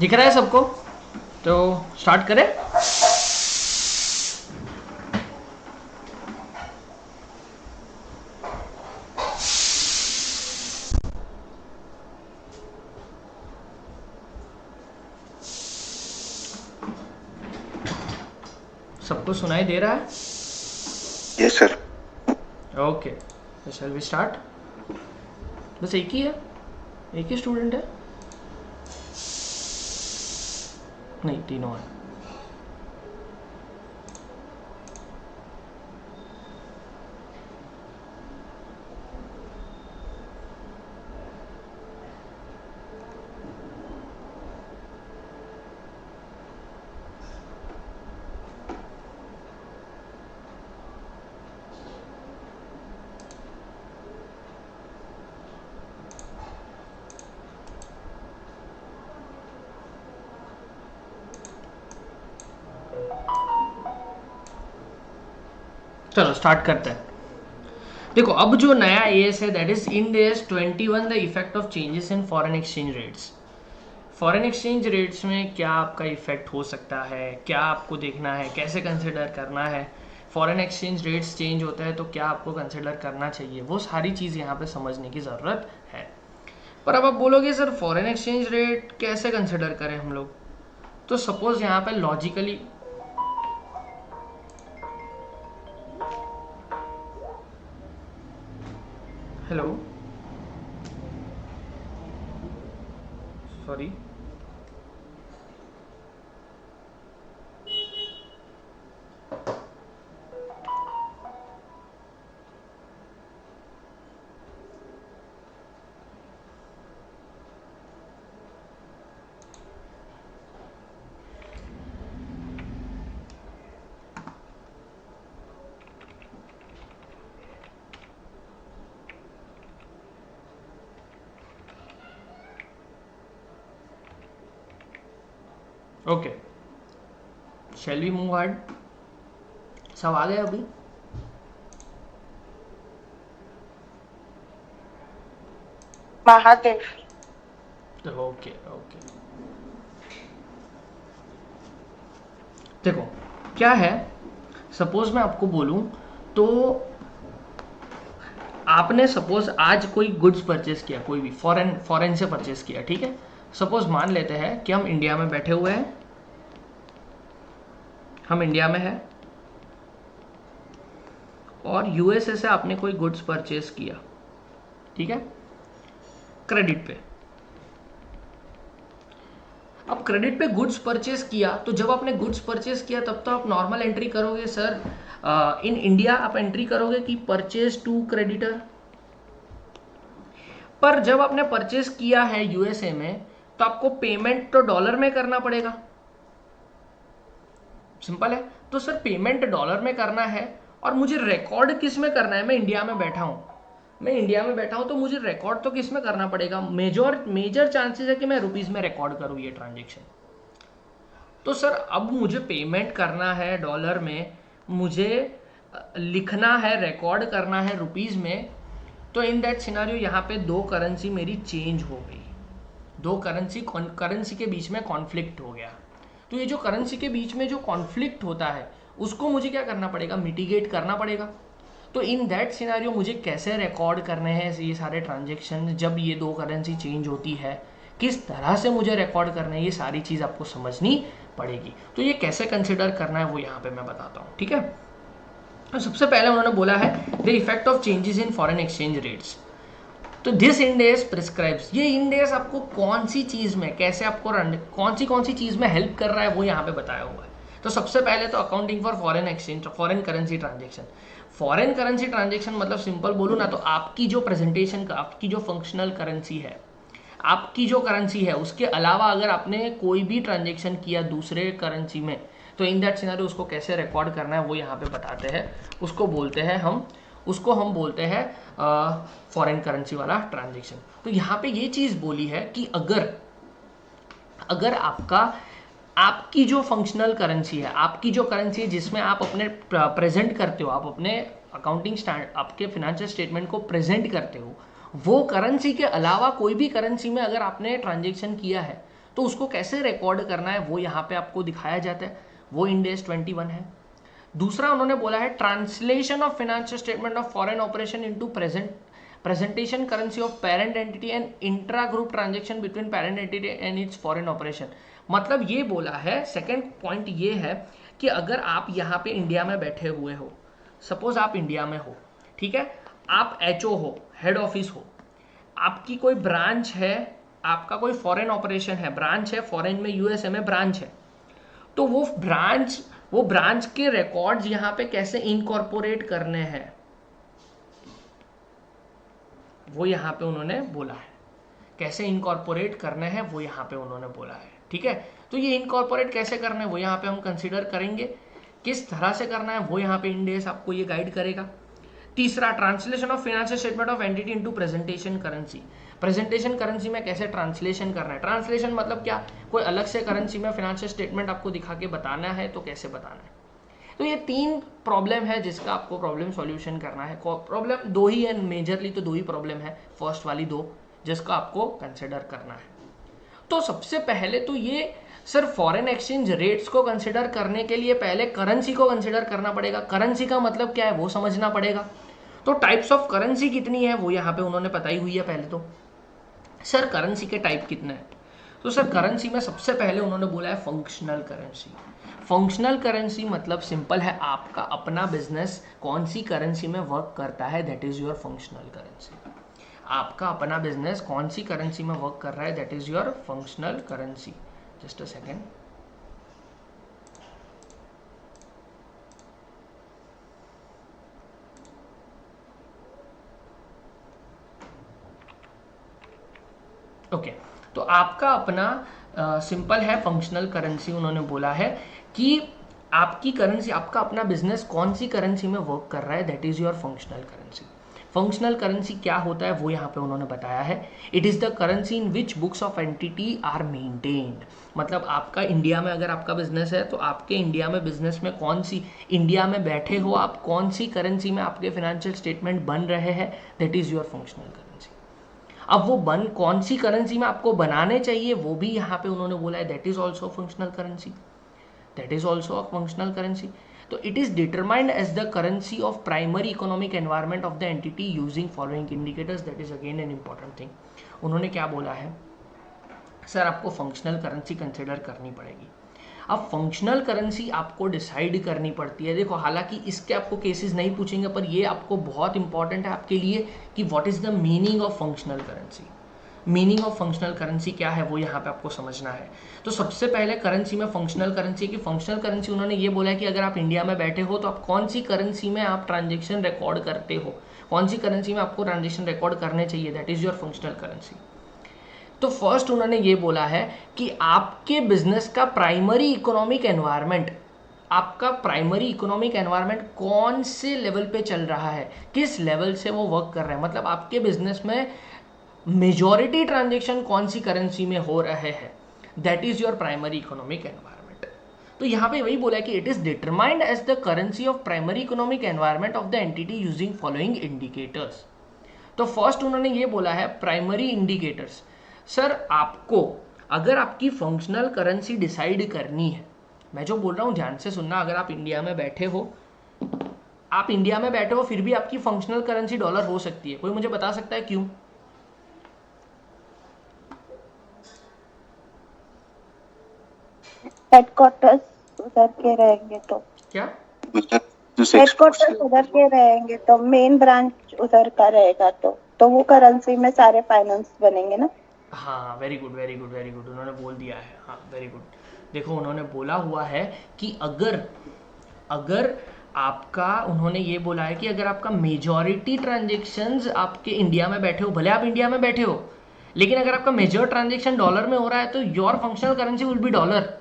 दिख रहा है सबको? तो स्टार्ट करें। सबको सुनाई दे रहा है? Yes sir. Okay, shall we start. बस एक ही है, एक ही स्टूडेंट है? नहीं, तीनों है। चलो स्टार्ट करते हैं। देखो, अब जो नया एएस है that is end S 21, the effect of changes in foreign exchange rates. Foreign exchange rates में क्या आपका इफेक्ट हो सकता है, क्या आपको देखना है, कैसे कंसिडर करना है, फॉरेन एक्सचेंज रेट्स चेंज होता है तो क्या आपको कंसिडर करना चाहिए, वो सारी चीज़ यहाँ पे समझने की ज़रूरत है। पर अब आप बोलोगे सर फॉरेन एक्सचेंज रेट कैसे कंसिडर करें हम लोग? तो सपोज यहाँ पे logically hello, sorry, okay, shall we move hard. सब आ गए अभी? महादेव। ओके ओके, देखो क्या है, सपोज मैं आपको बोलूं तो आपने सपोज आज कोई गुड्स परचेस किया, कोई भी फॉरेन से परचेस किया, ठीक है। सपोज मान लेते हैं कि हम इंडिया में बैठे हुए हैं, हम इंडिया में हैं और यूएसए से आपने कोई गुड्स परचेस किया, ठीक है, क्रेडिट पे। अब क्रेडिट पे गुड्स परचेस किया तो जब आपने गुड्स परचेस किया तब तो आप नॉर्मल एंट्री करोगे सर, इन इंडिया आप एंट्री करोगे कि परचेस टू क्रेडिटर। पर जब आपने परचेस किया है यूएसए में तो आपको पेमेंट तो डॉलर में करना पड़ेगा, सिंपल है। तो सर पेमेंट डॉलर में करना है और मुझे रिकॉर्ड किस में करना है? मैं इंडिया में बैठा हूं, मैं इंडिया में बैठा हूं तो मुझे रिकॉर्ड तो किस में करना पड़ेगा? मेजर चांसेस है कि मैं रुपीज में रिकॉर्ड करूं ये ट्रांजेक्शन। तो सर अब मुझे पेमेंट करना है डॉलर में, मुझे लिखना है, रिकॉर्ड करना है रुपीज में, तो इन दैट सिनारियो यहाँ पे दो करेंसी मेरी चेंज हो गई, दो करेंसी के बीच में कॉन्फ्लिक्ट हो गया। तो ये जो करेंसी के बीच में जो कॉन्फ्लिक्ट होता है उसको मुझे क्या करना पड़ेगा? मिटिगेट करना पड़ेगा। तो इन दैट सिनारियो मुझे कैसे रिकॉर्ड करने हैं ये सारे ट्रांजेक्शन जब ये दो करेंसी चेंज होती है, किस तरह से मुझे रिकॉर्ड करना है, ये सारी चीज़ आपको समझनी पड़ेगी। तो ये कैसे कंसिडर करना है वो यहाँ पे मैं बताता हूँ, ठीक है। तो सबसे पहले उन्होंने बोला है the effect of changes in foreign exchange rates. तो दिस इंडेक्स प्रिस्क्राइब्स, ये इंडेक्स आपको कौन सी चीज़ में, कैसे आपको कौन सी चीज़ में हेल्प कर रहा है वो यहाँ पे बताया हुआ है। तो सबसे पहले तो accounting for foreign exchange, foreign currency transaction. Foreign currency transaction मतलब सिंपल बोलूँ ना तो आपकी जो प्रेजेंटेशन का, आपकी जो फंक्शनल करेंसी है, आपकी जो करेंसी है उसके अलावा अगर आपने कोई भी ट्रांजेक्शन किया दूसरे करेंसी में तो इन दैट सिनेरियो उसको कैसे रिकॉर्ड करना है वो यहाँ पे बताते हैं। उसको हम बोलते हैं फॉरेन करेंसी वाला ट्रांजेक्शन। तो यहाँ पे ये चीज़ बोली है कि अगर आपकी जो फंक्शनल करेंसी है, आपकी जो करेंसी है जिसमें आप अपने प्रेजेंट करते हो, आप अपने अकाउंटिंग आपके फिनेंशियल स्टेटमेंट को प्रेजेंट करते हो, वो करेंसी के अलावा कोई भी करेंसी में अगर आपने ट्रांजेक्शन किया है तो उसको कैसे रिकॉर्ड करना है वो यहाँ पे आपको दिखाया जाता है, वो इंड AS 21 है। दूसरा उन्होंने बोला है translation of financial statement of foreign operation into presentation currency of parent entity and intra group transaction between parent entity and it's foreign operation. मतलब ये बोला है, सेकेंड पॉइंट ये है कि अगर आप यहाँ पे इंडिया में बैठे हुए हो, सपोज आप इंडिया में हो, ठीक है, आप HO हो, हेड ऑफिस हो, आपकी कोई ब्रांच है, आपका कोई फॉरेन ऑपरेशन है, ब्रांच है फॉरेन में, USA में ब्रांच है, तो वो ब्रांच के रिकॉर्ड्स यहाँ पे कैसे इनकॉर्पोरेट करने हैं वो यहाँ पे उन्होंने बोला है, कैसे इनकॉर्पोरेट करने हैं वो यहाँ पे उन्होंने बोला है, ठीक है। तो ये इनकॉर्पोरेट कैसे करना है वो यहाँ पे हम कंसीडर करेंगे, किस तरह से करना है वो यहाँ पे इंड AS आपको ये गाइड करेगा। तीसरा translation of financial statement of entity into presentation currency. Presentation currency में कैसे ट्रांसलेशन करना है, ट्रांसलेशन मतलब क्या, कोई अलग से करेंसी में फाइनेंशियल स्टेटमेंट आपको दिखा के बताना है तो कैसे बताना है। तो ये 3 प्रॉब्लम है जिसका आपको प्रॉब्लम सॉल्यूशन करना है। प्रॉब्लम 2 ही है, मेजरली तो 2 ही प्रॉब्लम है, फर्स्ट वाली 2 जिसका आपको कंसिडर करना है। तो सबसे पहले तो ये सर फॉरेन एक्सचेंज रेट्स को कंसिडर करने के लिए पहले करेंसी को कंसिडर करना पड़ेगा। करेंसी का मतलब क्या है वो समझना पड़ेगा। तो टाइप्स ऑफ करेंसी कितनी है वो यहाँ पे उन्होंने बताई हुई है। पहले तो सर करेंसी के टाइप कितने हैं, तो सर करेंसी में सबसे पहले उन्होंने बोला है फंक्शनल करेंसी। फंक्शनल करेंसी मतलब सिंपल है, आपका अपना बिजनेस कौन सी करेंसी में वर्क करता है, that is your functional currency. आपका अपना बिजनेस कौन सी करेंसी में वर्क कर रहा है, that is your functional currency. Just a second. Okay, तो आपका अपना सिंपल है फंक्शनल करेंसी। उन्होंने बोला है कि आपकी करेंसी, आपका अपना बिजनेस कौन सी करेंसी में वर्क कर रहा है, that is your functional currency. Functional currency क्या होता है वो यहाँ पे उन्होंने बताया है, it is the currency in which books of entity are maintained. मतलब आपका इंडिया में अगर आपका बिजनेस है तो आपके इंडिया में बिजनेस में कौन सी, इंडिया में बैठे हो आप, कौन सी करेंसी में आपके फाइनेंशियल स्टेटमेंट बन रहे हैं, that is your functional currency. अब वो कौन सी करेंसी में आपको बनाने चाहिए वो भी यहाँ पे उन्होंने बोला है, that is also functional currency, that is also a functional currency. तो it is determined as the currency of primary economic environment of the entity using following indicators, that is again an important thing. उन्होंने क्या बोला है, sir आपको functional currency consider करनी पड़ेगी। अब functional currency आपको डिसाइड करनी पड़ती है। देखो हालांकि इसके आपको केसेस नहीं पूछेंगे, पर ये आपको बहुत इंपॉर्टेंट है आपके लिए कि what is the meaning of functional currency. Meaning of functional currency क्या है वो यहाँ पे आपको समझना है। तो सबसे पहले करेंसी में फंक्शनल करेंसी की, फंक्शनल करेंसी उन्होंने ये बोला है कि अगर आप इंडिया में बैठे हो तो आप कौन सी करेंसी में आप ट्रांजेक्शन रिकॉर्ड करते हो, कौन सी करेंसी में आपको ट्रांजेक्शन रिकॉर्ड करने चाहिए, that is your functional currency. तो फर्स्ट उन्होंने ये बोला है कि आपके बिजनेस का प्राइमरी इकोनॉमिक एनवायरनमेंट, आपका प्राइमरी इकोनॉमिक एनवायरनमेंट कौन से लेवल पे चल रहा है, किस लेवल से वो वर्क कर रहा है। मतलब आपके बिजनेस में मेजॉरिटी ट्रांजेक्शन कौन सी करेंसी में हो रहे हैं, that is your primary economic environment. तो यहाँ पे वही बोला है कि it is determined as the currency of primary economic environment of the entity using following indicators. तो फर्स्ट उन्होंने ये बोला है प्राइमरी इंडिकेटर्स। सर आपको अगर आपकी फंक्शनल करेंसी डिसाइड करनी है, मैं जो बोल रहा हूँ ध्यान से सुनना, अगर आप इंडिया में बैठे हो, आप इंडिया में बैठे हो फिर भी आपकी फंक्शनल करेंसी डॉलर हो सकती है, कोई मुझे बता सकता है क्यों? हेडक्वार्टर्स उधर के रहेंगे तो क्या? हेडक्वार्टर्स उधर के रहेंगे तो मेन ब्रांच उधर का रहेगा तो वो करेंसी में सारे फाइनेंस बनेंगे ना। हाँ very good very good very good, उन्होंने बोल दिया है, हाँ वेरी गुड। देखो उन्होंने बोला हुआ है कि अगर आपका, उन्होंने ये बोला है कि अगर आपका मेजॉरिटी ट्रांजेक्शन्स आपके इंडिया में बैठे हो, भले आप इंडिया में बैठे हो, लेकिन अगर आपका मेजर ट्रांजेक्शन डॉलर में हो रहा है तो your functional currency will be dollar.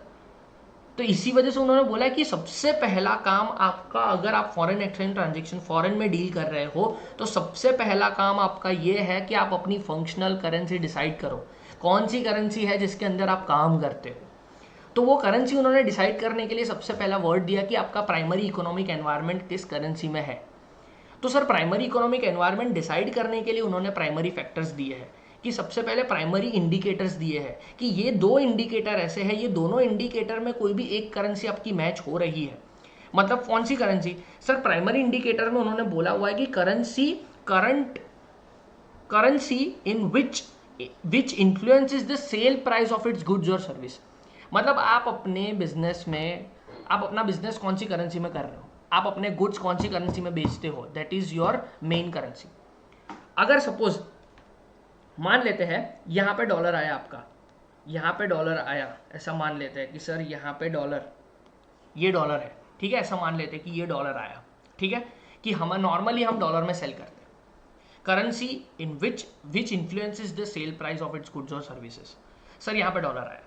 तो इसी वजह से उन्होंने बोला कि सबसे पहला काम आपका, अगर आप फॉरेन एक्सचेंज ट्रांजेक्शन फॉरेन में डील कर रहे हो तो सबसे पहला काम आपका ये है कि आप अपनी फंक्शनल करेंसी डिसाइड करो, कौन सी करेंसी है जिसके अंदर आप काम करते हो। तो वो करेंसी उन्होंने डिसाइड करने के लिए सबसे पहला वर्ड दिया कि आपका प्राइमरी इकोनॉमिक एनवायरनमेंट किस करेंसी में है। तो sir primary economic environment decide करने के लिए उन्होंने प्राइमरी फैक्टर्स दिए हैं कि सबसे पहले प्राइमरी इंडिकेटर्स दिए हैं कि ये दो इंडिकेटर ऐसे हैं, ये दोनों इंडिकेटर में कोई भी एक करेंसी आपकी मैच हो रही है। मतलब कौन सी करेंसी सर? प्राइमरी इंडिकेटर में उन्होंने बोला हुआ है कि currency in which influences the sale price of its goods और सर्विस। मतलब आप अपने बिजनेस में, आप अपना बिजनेस कौन सी करेंसी में कर रहे हो, आप अपने गुड्स कौन सी करेंसी में बेचते हो, that is your main currency. अगर सपोज मान लेते हैं यहाँ पे डॉलर आया आपका, यहाँ पे डॉलर आया, ऐसा मान लेते हैं कि सर यहाँ पे डॉलर, ये डॉलर है, ठीक है, ऐसा मान लेते हैं कि ये डॉलर आया, ठीक है, कि हम नॉर्मली हम डॉलर में सेल करते हैं। Currency in which influences the sale price of its goods और सर्विसेज, सर यहाँ पे डॉलर आया।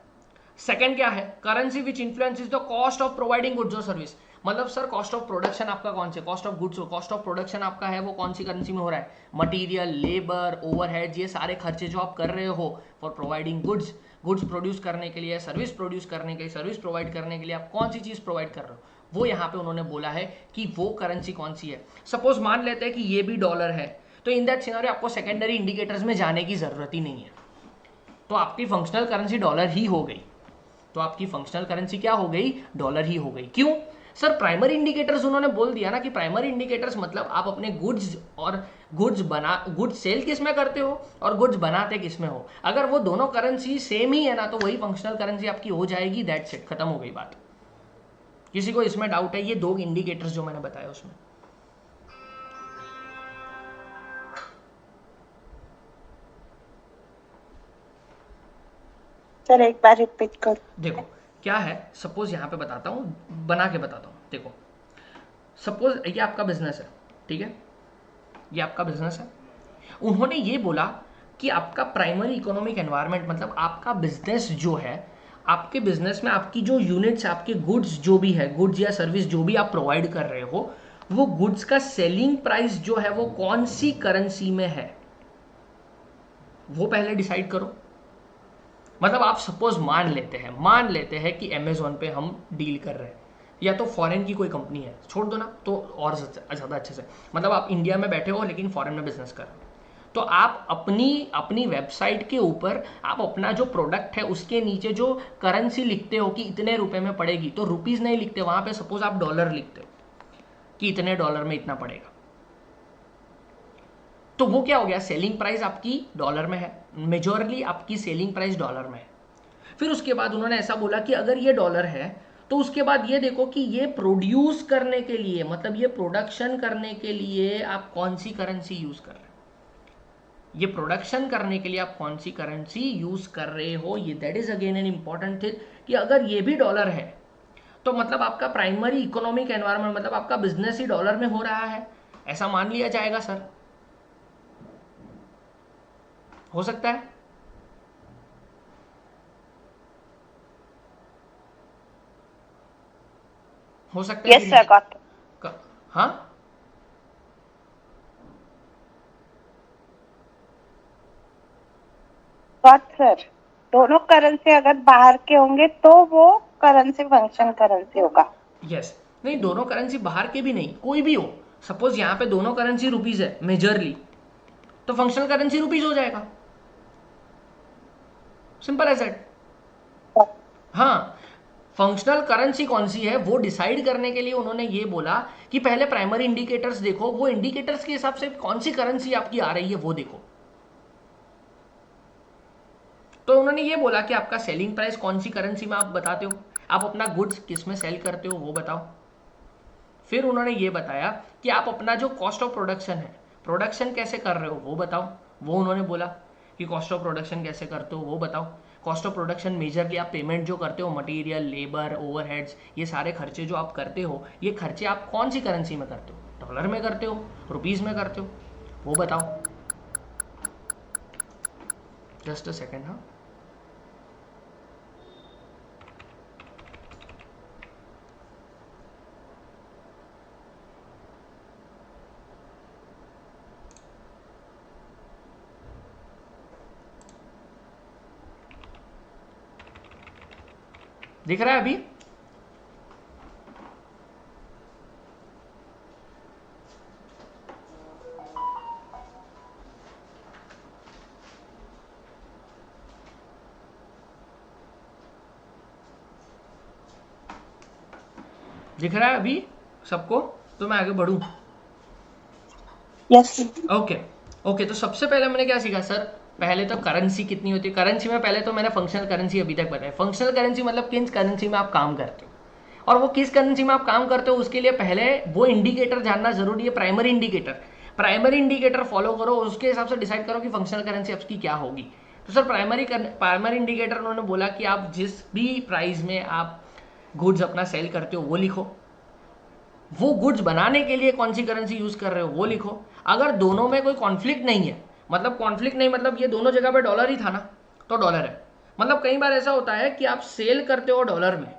सेकंड क्या है? Currency which influences the cost of providing goods और सर्विस। मतलब सर कॉस्ट ऑफ प्रोडक्शन आपका कौन से, cost of goods, cost of production आपका है वो कौन सी करेंसी में हो रहा है? मटीरियल, लेबर, ओवरहेड, ये सारे खर्चे जो आप कर रहे हो for providing goods, goods produce करने के लिए, सर्विस प्रोड्यूस करने के लिए, सर्विस प्रोवाइड करने के लिए आप कौन सी चीज प्रोवाइड कर रहे हो, वो यहाँ पे उन्होंने बोला है कि वो करेंसी कौन सी है। सपोज मान लेते हैं कि ये भी डॉलर है, तो इन दैट सिनेरियो आपको सेकेंडरी इंडिकेटर्स में जाने की जरूरत ही नहीं है, तो आपकी फंक्शनल करेंसी डॉलर ही हो गई। तो आपकी फंक्शनल करेंसी क्या हो गई? डॉलर ही हो गई। क्यों सर? प्राइमरी इंडिकेटर्स उन्होंने बोल दिया ना कि प्राइमरी इंडिकेटर्स मतलब आप अपने गुड्स सेल किस में करते हो और गुड्स बनाते किस में हो। अगर वो दोनों करेंसी सेम ही है ना तो वही फंक्शनल करेंसी आपकी हो जाएगी, दैट्स इट, खत्म हो गई बात। किसी को इसमें डाउट है? ये दो इंडिकेटर्स जो मैंने बताया उसमें। सर एक बार रिपीट कर। देखो क्या है, सपोज यहाँ पे बताता हूँ, बना के बताता हूँ। देखो सपोज ये आपका बिजनेस है, ठीक है, ये आपका बिजनेस है। उन्होंने ये बोला कि आपका प्राइमरी इकोनॉमिक एनवायरनमेंट मतलब आपका बिजनेस जो है, आपके बिजनेस में आपकी जो यूनिट्स, आपके गुड्स जो भी है, गुड्स या सर्विस जो भी आप प्रोवाइड कर रहे हो, वो गुड्स का सेलिंग प्राइस जो है वो कौन सी करेंसी में है वो पहले डिसाइड करो। मतलब आप सपोज मान लेते हैं कि अमेजोन पे हम डील कर रहे हैं, या तो फॉरेन की कोई कंपनी है, छोड़ दो ना तो और ज़्यादा अच्छे से, मतलब आप इंडिया में बैठे हो लेकिन फॉरेन में बिजनेस कर रहे हो, तो आप अपनी वेबसाइट के ऊपर आप अपना जो प्रोडक्ट है उसके नीचे जो करेंसी लिखते हो कि इतने रुपए में पड़ेगी, तो रुपीज़ नहीं लिखते वहाँ पे, सपोज आप डॉलर लिखते हो कि इतने डॉलर में इतना पड़ेगा, तो वो क्या हो गया? सेलिंग प्राइस आपकी डॉलर में है, मेजॉरली आपकी सेलिंग प्राइस डॉलर में है। फिर उसके बाद उन्होंने ऐसा बोला कि अगर ये डॉलर है तो उसके बाद ये देखो कि ये प्रोड्यूस करने के लिए, मतलब ये प्रोडक्शन करने के लिए आप कौन सी करेंसी यूज कर रहे हो, ये प्रोडक्शन करने के लिए आप कौन सी करेंसी यूज कर रहे हो, ये that is again an important thing कि अगर ये भी डॉलर है तो मतलब आपका प्राइमरी इकोनॉमिक एनवायरनमेंट मतलब आपका बिजनेस ही डॉलर में हो रहा है, ऐसा मान लिया जाएगा सर। हो सकता है? हो सकता है यस सर, गॉट हाँ, सर। दोनों करेंसी अगर बाहर के होंगे तो वो करेंसी फंक्शन करेंसी होगा। यस नहीं, दोनों करेंसी बाहर के भी नहीं, कोई भी हो, सपोज यहाँ पे दोनों करेंसी रुपीज है मेजरली, तो फंक्शनल करेंसी रुपीज हो जाएगा, सिंपल एज दैट। हाँ, फंक्शनल करेंसी कौन सी है वो डिसाइड करने के लिए उन्होंने ये बोला कि पहले प्राइमरी इंडिकेटर्स देखो, वो इंडिकेटर्स के हिसाब से कौन सी करेंसी आपकी आ रही है वो देखो। तो उन्होंने ये बोला कि आपका सेलिंग प्राइस कौन सी करेंसी में आप बताते हो, आप अपना गुड्स किस में सेल करते हो वो बताओ। फिर उन्होंने ये बताया कि आप अपना जो कॉस्ट ऑफ प्रोडक्शन है, प्रोडक्शन कैसे कर रहे हो वो बताओ। वो उन्होंने बोला कि कॉस्ट ऑफ प्रोडक्शन कैसे करते हो वो बताओ। कॉस्ट ऑफ प्रोडक्शन मेजरली आप पेमेंट जो करते हो, मटेरियल, लेबर, ओवरहेड्स, ये सारे खर्चे जो आप करते हो, ये खर्चे आप कौन सी करेंसी में करते हो, डॉलर में करते हो, रुपीज़ में करते हो, वो बताओ। Just a second. हाँ, दिख रहा है अभी? दिख रहा है अभी सबको? तो मैं आगे बढ़ूं? यस। ओके ओके, तो सबसे पहले मैंने क्या सीखा सर? पहले तो करेंसी कितनी होती है। करेंसी में पहले तो मैंने फंक्शनल करेंसी अभी तक बताया। फंक्शनल करेंसी मतलब किस करेंसी में आप काम करते हो, और वो किस करेंसी में आप काम करते हो उसके लिए पहले वो इंडिकेटर जानना जरूरी है, primary indicator. Primary indicator follow करो, उसके हिसाब से डिसाइड करो कि फंक्शनल करेंसी आपकी क्या होगी। तो सर प्राइमरी इंडिकेटर उन्होंने बोला कि आप जिस भी प्राइस में आप गुड्स अपना सेल करते हो वो लिखो, वो गुड्स बनाने के लिए कौन सी करेंसी यूज कर रहे हो वो लिखो। अगर दोनों में कोई कॉन्फ्लिक्ट नहीं है, मतलब कॉन्फ्लिक्ट नहीं मतलब ये दोनों जगह पे डॉलर ही था ना, तो डॉलर है। मतलब कई बार ऐसा होता है कि आप सेल करते हो डॉलर में,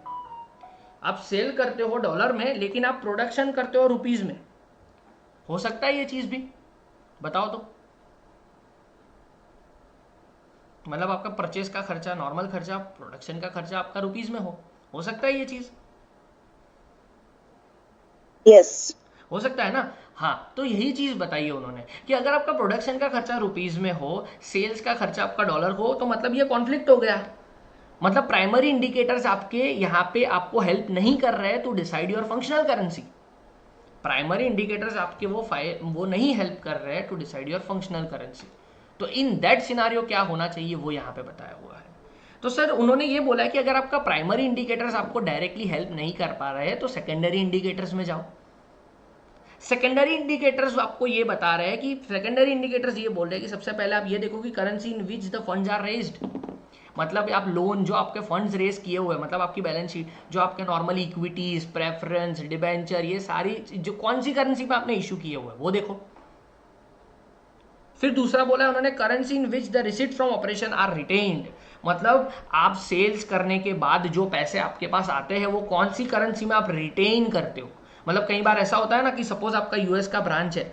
आप सेल करते हो डॉलर में लेकिन आप प्रोडक्शन करते हो रुपीज में। हो सकता है ये चीज भी? बताओ तो। मतलब आपका परचेस का खर्चा, नॉर्मल खर्चा, प्रोडक्शन का खर्चा आपका रुपीज में हो सकता है ये चीज? यस। हो सकता है ना। हाँ, तो यही चीज बताइए उन्होंने कि अगर आपका प्रोडक्शन का खर्चा रुपीज में हो, सेल्स का खर्चा आपका डॉलर हो, तो मतलब ये कॉन्फ्लिक्ट हो गया। मतलब प्राइमरी इंडिकेटर्स आपके यहाँ पे आपको हेल्प नहीं कर रहे to decide your functional currency. Primary indicators आपके वो नहीं हेल्प कर रहे to decide your functional currency. तो इन दैट सिनारियो क्या होना चाहिए वो यहाँ पे बताया हुआ है। तो सर उन्होंने ये बोला कि अगर आपका प्राइमरी इंडिकेटर्स आपको डायरेक्टली हेल्प नहीं कर पा रहे हैं तो सेकेंडरी इंडिकेटर्स में जाओ। सेकेंडरी इंडिकेटर्स आपको ये बता रहे हैं कि सेकेंडरी इंडिकेटर्स ये बोल रहे हैं कि सबसे पहले आप ये देखो कि currency in which the funds are raised. मतलब आप लोन जो आपके फंड्स रेज किए हुए, मतलब आपकी बैलेंस शीट जो आपके नॉर्मल इक्विटीज, प्रेफरेंस, डिबेंचर, ये सारी जो कौन सी करेंसी में आपने इशू किए हुए वो देखो। फिर दूसरा बोला है उन्होंने currency in which the receipt from operation are retained. मतलब आप सेल्स करने के बाद जो पैसे आपके पास आते हैं वो कौन सी करेंसी में आप रिटेन करते हो। मतलब कई बार ऐसा होता है ना कि सपोज आपका यूएस का ब्रांच है,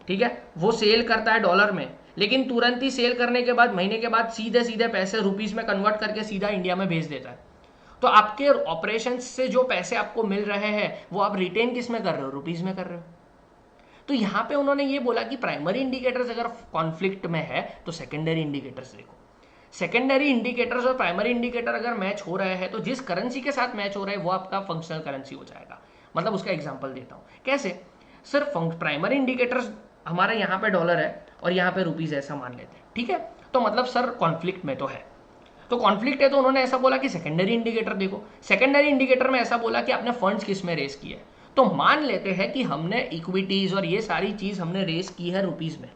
ठीक है, वो सेल करता है डॉलर में, लेकिन तुरंत ही सेल करने के बाद महीने के बाद सीधे सीधे पैसे रुपीस में कन्वर्ट करके सीधा इंडिया में भेज देता है। तो आपके ऑपरेशन से जो पैसे आपको मिल रहे हैं वो आप रिटेन किस में कर रहे हो? रुपीस में कर रहे हो। तो यहाँ पे उन्होंने ये बोला कि प्राइमरी इंडिकेटर्स अगर कॉन्फ्लिक्ट में है तो सेकेंडरी इंडिकेटर्स देखो। सेकेंडरी इंडिकेटर्स और प्राइमरी इंडिकेटर अगर मैच हो रहे हैं तो जिस करेंसी के साथ मैच हो रहा है वो आपका फंक्शनल करेंसी हो जाएगा। मतलब उसका एग्जांपल देता हूँ कैसे। सर प्राइमरी इंडिकेटर्स हमारे यहाँ पे डॉलर है और यहाँ पे रुपीज ऐसा मान लेते हैं, ठीक है, तो मतलब सर कॉन्फ्लिक्ट में तो है। तो कॉन्फ्लिक्ट है तो उन्होंने ऐसा बोला कि सेकेंडरी इंडिकेटर देखो। सेकेंडरी इंडिकेटर में ऐसा बोला कि आपने फंड्स किस में रेस किए। तो मान लेते हैं कि हमने इक्विटीज और ये सारी चीज हमने रेस की है रुपीज में,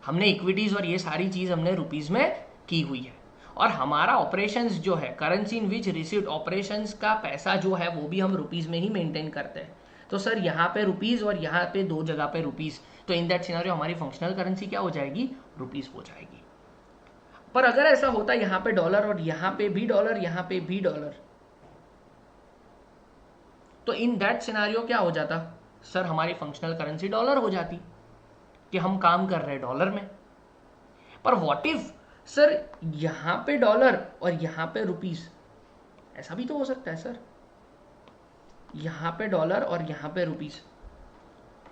हमने इक्विटीज और ये सारी चीज हमने रुपीज में की हुई है, और हमारा ऑपरेशंस जो है currency in which received operations का पैसा जो है वो भी हम रुपीज में ही मेंटेन करते हैं। तो सर यहाँ पे रुपीज और यहाँ पे दो जगह पे रुपीज, तो इन दैट सिनेरियो हमारी फंक्शनल करेंसी क्या हो जाएगी? रुपीज हो जाएगी। पर अगर ऐसा होता यहाँ पे डॉलर और यहाँ पे भी डॉलर, यहाँ पे भी डॉलर, तो इन दैट सिनेरियो क्या हो जाता? सर हमारी फंक्शनल करेंसी डॉलर हो जाती कि हम काम कर रहे हैं डॉलर में। पर व्हाट इफ सर यहां पे डॉलर और यहां पे रुपीस, ऐसा भी तो हो सकता है सर, यहां पे डॉलर और यहां पे रुपीस।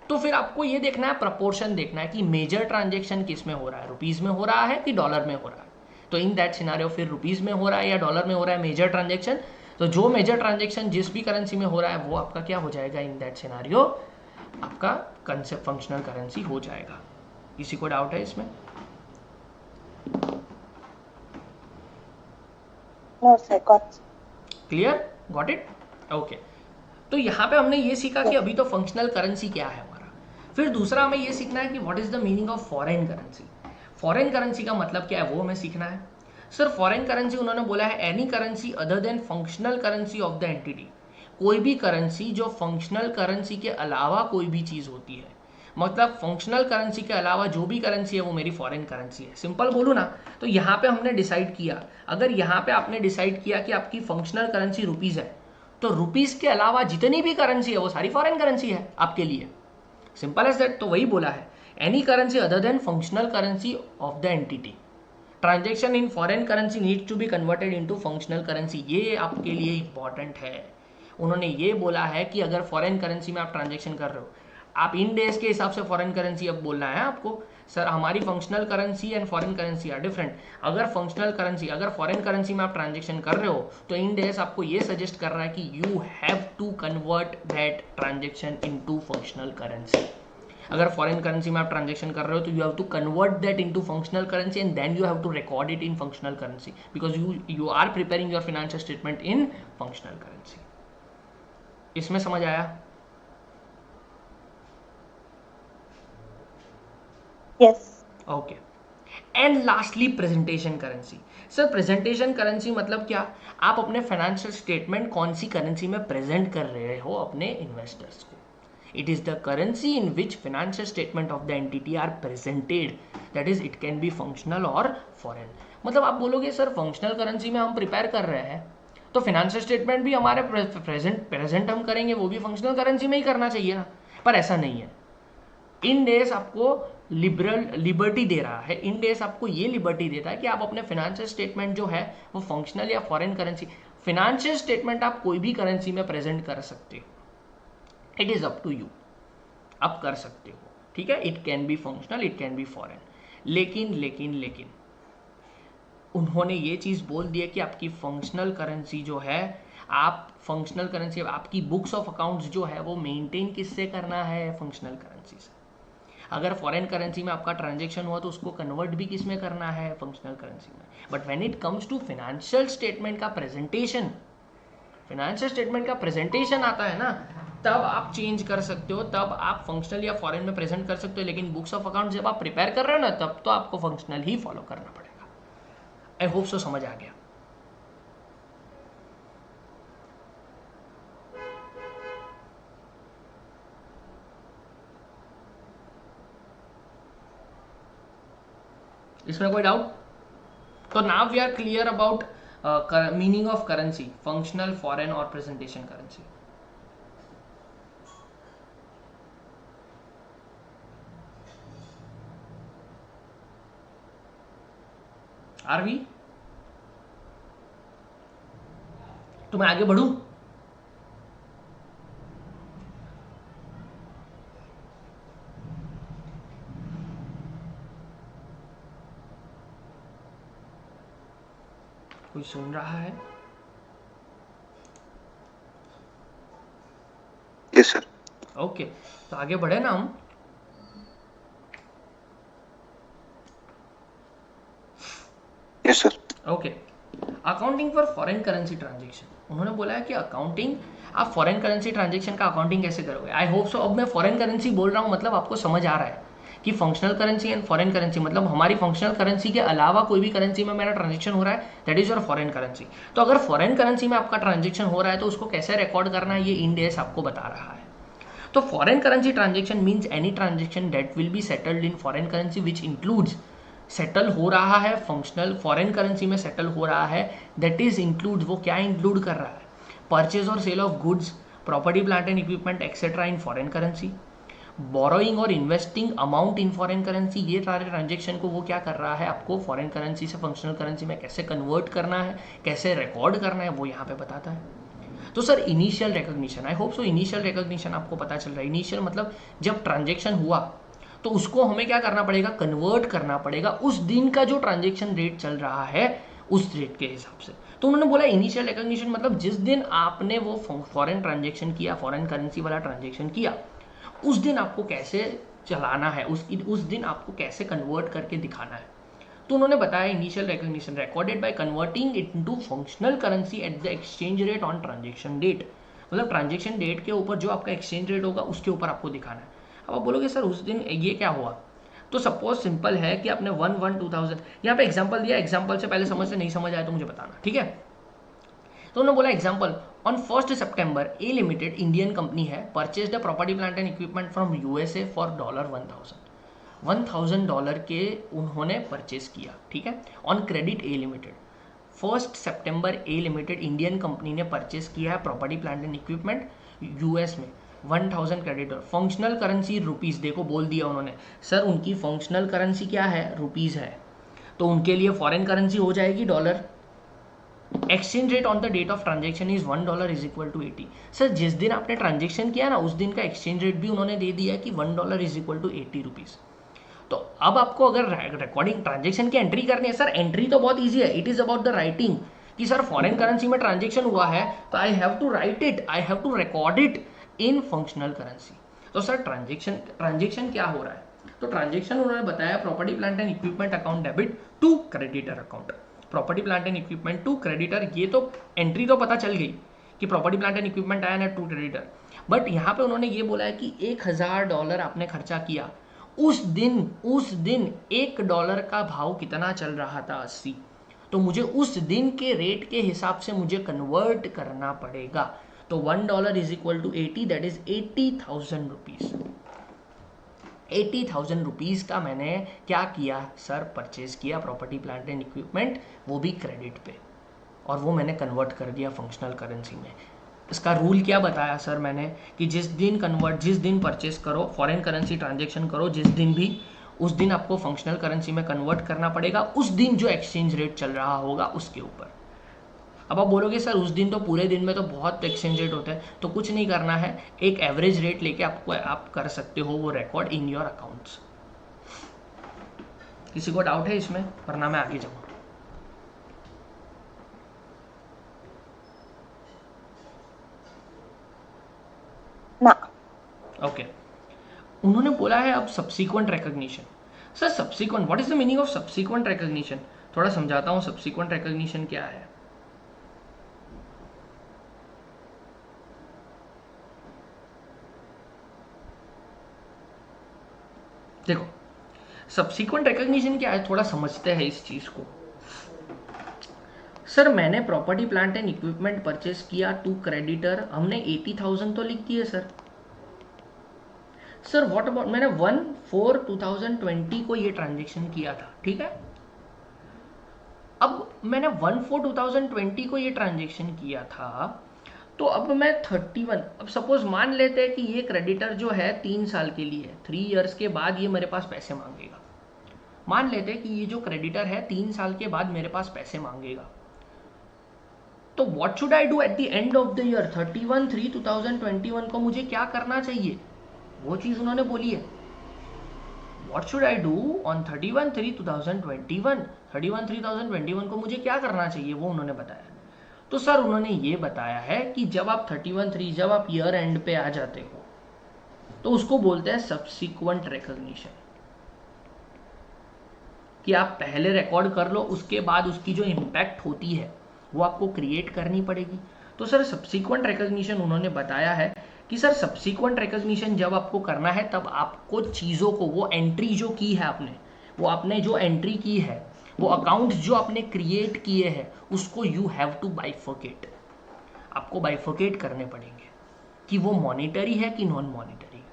तो फिर आपको ये देखना है, प्रपोर्शन देखना है कि मेजर ट्रांजेक्शन किस में हो रहा है, रुपीस में हो रहा है कि डॉलर में हो रहा है। तो इन दैट सिनेरियो फिर रुपीस में हो रहा है या डॉलर में हो रहा है मेजर ट्रांजेक्शन, तो जो मेजर ट्रांजेक्शन जिस भी करेंसी में हो रहा है वो आपका क्या हो जाएगा? इन दैट सिनेरियो आपका कंसेप्ट फंक्शनल करेंसी हो जाएगा। किसी को डाउट है इसमें? No sir, clear? Got it? Okay. तो यहाँ पे हमने ये सीखा कि अभी तो फंक्शनल करेंसी क्या है हमारा। फिर दूसरा हमें ये सीखना है कि what is the meaning of foreign currency. Foreign currency का मतलब क्या है वो हमें सीखना है। सर फॉरेन करेंसी उन्होंने बोला है any currency other than functional currency of the entity. कोई भी करेंसी जो फंक्शनल करेंसी के अलावा कोई भी चीज होती है, मतलब फंक्शनल करेंसी के अलावा जो भी करेंसी है वो मेरी फॉरेन करेंसी है। सिंपल बोलूँ ना तो यहाँ पे हमने डिसाइड किया, अगर यहाँ पे आपने डिसाइड किया कि आपकी फंक्शनल करेंसी रुपीज है, तो रुपीज के अलावा जितनी भी करेंसी है वो सारी फॉरेन करेंसी है आपके लिए। Simple as that. तो वही बोला है, any currency other than functional currency of the entity, transaction in foreign currency needs to be converted into functional currency. ये आपके लिए इंपॉर्टेंट है। उन्होंने ये बोला है कि अगर फॉरेन करेंसी में आप ट्रांजेक्शन कर रहे हो, आप इंड एस के हिसाब से फॉरेन करेंसी अब बोलना है आपको, सर हमारी functional currency and foreign currency are different. अगर फंक्शनल करेंसी, अगर फॉरेन करेंसी में आप ट्रांजेक्शन कर रहे हो तो इंड एस आपको ये सजेस्ट कर रहा है कि you have to convert that transaction into functional currency. अगर फॉरेन करेंसी में आप ट्रांजेक्शन कर रहे हो तो you have to convert that into functional currency and then you have to record it in functional currency because you are preparing your financial statement in functional currency. इसमें समझ आया? Yes. Okay. And lastly presentation currency. Sir presentation currency मतलब क्या? आप अपने financial statement कौन सी currency में present कर रहे हो अपने इन्वेस्टर्स को। It is the currency in which financial statement of the entity are presented, that is it can be functional और फॉरेन। मतलब आप बोलोगे सर फंक्शनल करेंसी में हम प्रिपेयर कर रहे हैं तो फाइनेंशियल स्टेटमेंट भी हमारे प्रेजेंट हम करेंगे, वो भी फंक्शनल करेंसी में ही करना चाहिए ना, पर ऐसा नहीं है। इंड एस आपको लिबर्टी दे रहा है, इंड एस आपको ये लिबर्टी देता है कि आप अपने फाइनेंशियल स्टेटमेंट जो है वो फंक्शनल या फॉरेन करेंसी, फाइनेंशियल स्टेटमेंट आप कोई भी करेंसी में प्रेजेंट कर सकते हो, it is up to you, आप कर सकते हो, ठीक है। It can be functional, it can be foreign. लेकिन लेकिन लेकिन उन्होंने ये चीज बोल दी है कि आपकी फंक्शनल करेंसी जो है, आप फंक्शनल करेंसी, आपकी बुक्स ऑफ अकाउंट्स जो है वो मेंटेन किससे करना है? फंक्शनल करेंसी से। अगर फॉरेन करेंसी में आपका ट्रांजेक्शन हुआ तो उसको कन्वर्ट भी किस में करना है? फंक्शनल करेंसी में। But when it comes to financial statement का प्रेजेंटेशन, फाइनेंशियल स्टेटमेंट का प्रेजेंटेशन आता है ना, तब आप चेंज कर सकते हो, तब आप फंक्शनल या फॉरेन में प्रेजेंट कर सकते हो। लेकिन बुक्स ऑफ अकाउंट जब आप प्रिपेयर कर रहे हो ना, तब तो आपको फंक्शनल ही फॉलो करना पड़ेगा। आई होप सो समझ आ गया। इसमें कोई डाउट? तो now we are clear about meaning of currency, functional, foreign और प्रेजेंटेशन करेंसी। Are we? तो मैं आगे बढ़ूं? कोई सुन रहा है? Yes sir. ओके, तो आगे बढ़े ना हम। Yes sir. Okay, accounting for foreign currency transaction. उन्होंने बोला है कि अकाउंटिंग, आप फॉरेन करेंसी ट्रांजेक्शन का अकाउंटिंग कैसे करोगे। आई होप सो अब मैं फॉरेन करेंसी बोल रहा हूँ मतलब आपको समझ आ रहा है कि functional currency and foreign currency मतलब हमारी फंक्शनल करेंसी के अलावा कोई भी करेंसी में मेरा ट्रांजेक्शन हो रहा है, that is your foreign currency. तो अगर फॉरेन करेंसी में आपका ट्रांजेक्शन हो रहा है तो उसको कैसे रिकॉर्ड करना है, ये इंड एस आपको बता रहा है। तो foreign currency transaction means any transaction that will be settled in foreign currency which includes, settle हो रहा है फंक्शनल फॉरेन करेंसी में सेटल हो रहा है, दैट इज इंक्लूड, वो क्या इंक्लूड कर रहा है? परचेज और sale of goods, property plant and equipment etcetera in foreign currency, borrowing और investing amount in foreign currency. ये सारे ट्रांजेक्शन को वो क्या कर रहा है, आपको फॉरेन करेंसी से फंक्शनल करेंसी में कैसे कन्वर्ट करना है, कैसे रिकॉर्ड करना है, वो यहाँ पे बताता है। तो sir initial recognition, I hope so initial recognition आपको पता चल रहा है। इनिशियल मतलब जब ट्रांजेक्शन हुआ तो उसको हमें क्या करना पड़ेगा? कन्वर्ट करना पड़ेगा उस दिन का जो ट्रांजेक्शन रेट चल रहा है उस रेट के हिसाब से। तो उन्होंने बोला इनिशियल रिकॉग्निशन मतलब जिस दिन आपने वो फॉरेन ट्रांजेक्शन किया, फॉरेन करेंसी वाला ट्रांजेक्शन किया, उस दिन आपको कैसे चलाना है, उस दिन आपको कैसे कन्वर्ट करके दिखाना है। तो उन्होंने बताया initial recognition recorded by converting it into functional currency at the exchange rate on transaction date. मतलब ट्रांजेक्शन डेट के ऊपर जो आपका एक्सचेंज रेट होगा उसके ऊपर आपको दिखाना है। अब आप बोलोगे सर उस दिन ये क्या हुआ? तो सपोज सिंपल है कि आपने 1/1/2000 यहाँ पे एग्जांपल दिया, एग्जांपल से पहले समझ से नहीं समझ आया तो मुझे बताना, ठीक है। तो उन्होंने बोला एग्जांपल ऑन 1 सितंबर ए लिमिटेड इंडियन कंपनी है purchase the property plant and equipment from USA for $1,000 के उन्होंने परचेज किया, ठीक है, ऑन क्रेडिट ए लिमिटेड। 1 सितंबर ए लिमिटेड इंडियन कंपनी ने परचेज किया है property plant and equipment US में 1000 क्रेडिट। फंक्शनल करेंसी रुपीस, देखो बोल दिया उन्होंने, सर उनकी फंक्शनल करेंसी क्या है? रुपीस है, तो उनके लिए फॉरेन करेंसी हो जाएगी dollar. Exchange rate on the date of transaction is $1 is equal to 80। Sir जिस दिन आपने ट्रांजेक्शन किया ना उस दिन का एक्सचेंज रेट भी उन्होंने दे दिया है कि $1 इज इक्वल टू 80 रुपीज़। तो अब आपको अगर रिकॉर्डिंग ट्रांजेक्शन की एंट्री करनी है, सर एंट्री तो बहुत ईजी है, it is about the writing कि सर फॉरेन करेंसी में ट्रांजेक्शन हुआ है तो I have to write it, I have to record it in functional currency. तो सर ट्रांजेक्शन क्या हो रहा है, तो ट्रांजेक्शन उन्होंने बताया property plant and equipment account debit to creditor account, property plant and equipment to creditor. ये तो एंट्री तो पता चल गई कि प्रॉपर्टी प्लांट एंड इक्विपमेंट आया ना टू क्रेडिटर, बट यहाँ पे उन्होंने ये बोला है कि $1000 आपने खर्चा किया, उस दिन $1 का भाव कितना चल रहा था 80, तो मुझे उस दिन के रेट के हिसाब से मुझे कन्वर्ट करना पड़ेगा। तो $1 is equal to 80, that is 80,000 rupees. 80,000 rupees का मैंने क्या किया सर, परचेज किया प्रॉपर्टी प्लांट एंड इक्विपमेंट, वो भी क्रेडिट पे, और वो मैंने कन्वर्ट कर दिया फंक्शनल करेंसी में। इसका रूल क्या बताया सर मैंने कि जिस दिन परचेज करो, फॉरेन करेंसी ट्रांजेक्शन करो, जिस दिन भी, उस दिन आपको फंक्शनल करेंसी में कन्वर्ट करना पड़ेगा, उस दिन जो एक्सचेंज रेट चल रहा होगा उसके ऊपर। अब आप बोलोगे सर उस दिन तो पूरे दिन में तो बहुत एक्सचेंज रेट होता है, तो कुछ नहीं करना है, एक एवरेज रेट लेके आप कर सकते हो वो रिकॉर्ड इन योर अकाउंट्स। किसी को डाउट है इसमें, वरना मैं आगे जाऊँ? ना। ओके, उन्होंने बोला है अब subsequent recognition. Sir subsequent, what is the meaning of subsequent recognition? थोड़ा समझाता हूँ सब्सीक्वेंट रिकॉग्निशन क्या है। देखो सब्सीक्वेंट रिकॉग्निशन क्या है, थोड़ा समझते हैं इस चीज को। सर मैंने property plant and equipment purchase किया टू क्रेडिटर, हमने 80,000 तो लिख दिए सर। सर व्हाट अबाउट, मैंने 1/4/2020 को ये ट्रांजेक्शन किया था, ठीक है। अब मैंने 1/4/2020 को ये ट्रांजेक्शन किया था, तो अब मैं 31, अब सपोज मान लेते हैं कि ये क्रेडिटर जो है 3 साल के लिए है, 3 इयर्स के बाद ये मेरे पास पैसे मांगेगा। मान लेते हैं कि ये जो क्रेडिटर है 3 साल के बाद मेरे पास पैसे मांगेगा, तो what should I do at the end of the year 31/3/2021 को मुझे क्या करना चाहिए, वो चीज उन्होंने बोली है। What should I do on 31/3/2021, 31/3/2021 को मुझे क्या करना चाहिए वो उन्होंने बताया। तो सर उन्होंने ये बताया है कि जब आप 31/3, जब आप ईयर एंड पे आ जाते हो तो उसको बोलते हैं सब्सीक्वेंट रिकॉग्निशन, कि आप पहले रिकॉर्ड कर लो, उसके बाद उसकी जो इम्पैक्ट होती है वो आपको क्रिएट करनी पड़ेगी। तो सर सब्सीक्वेंट रिकॉग्निशन उन्होंने बताया है कि सर सब्सीक्वेंट रिकॉग्निशन जब आपको करना है तब आपको चीज़ों को, वो एंट्री जो की है आपने, वो आपने जो एंट्री की है, वो अकाउंट जो आपने क्रिएट किए हैं, उसको यू हैव टू बाइफर्केट, आपको बाइफर्केट करने पड़ेंगे कि वो मॉनिटरी है कि non monetary.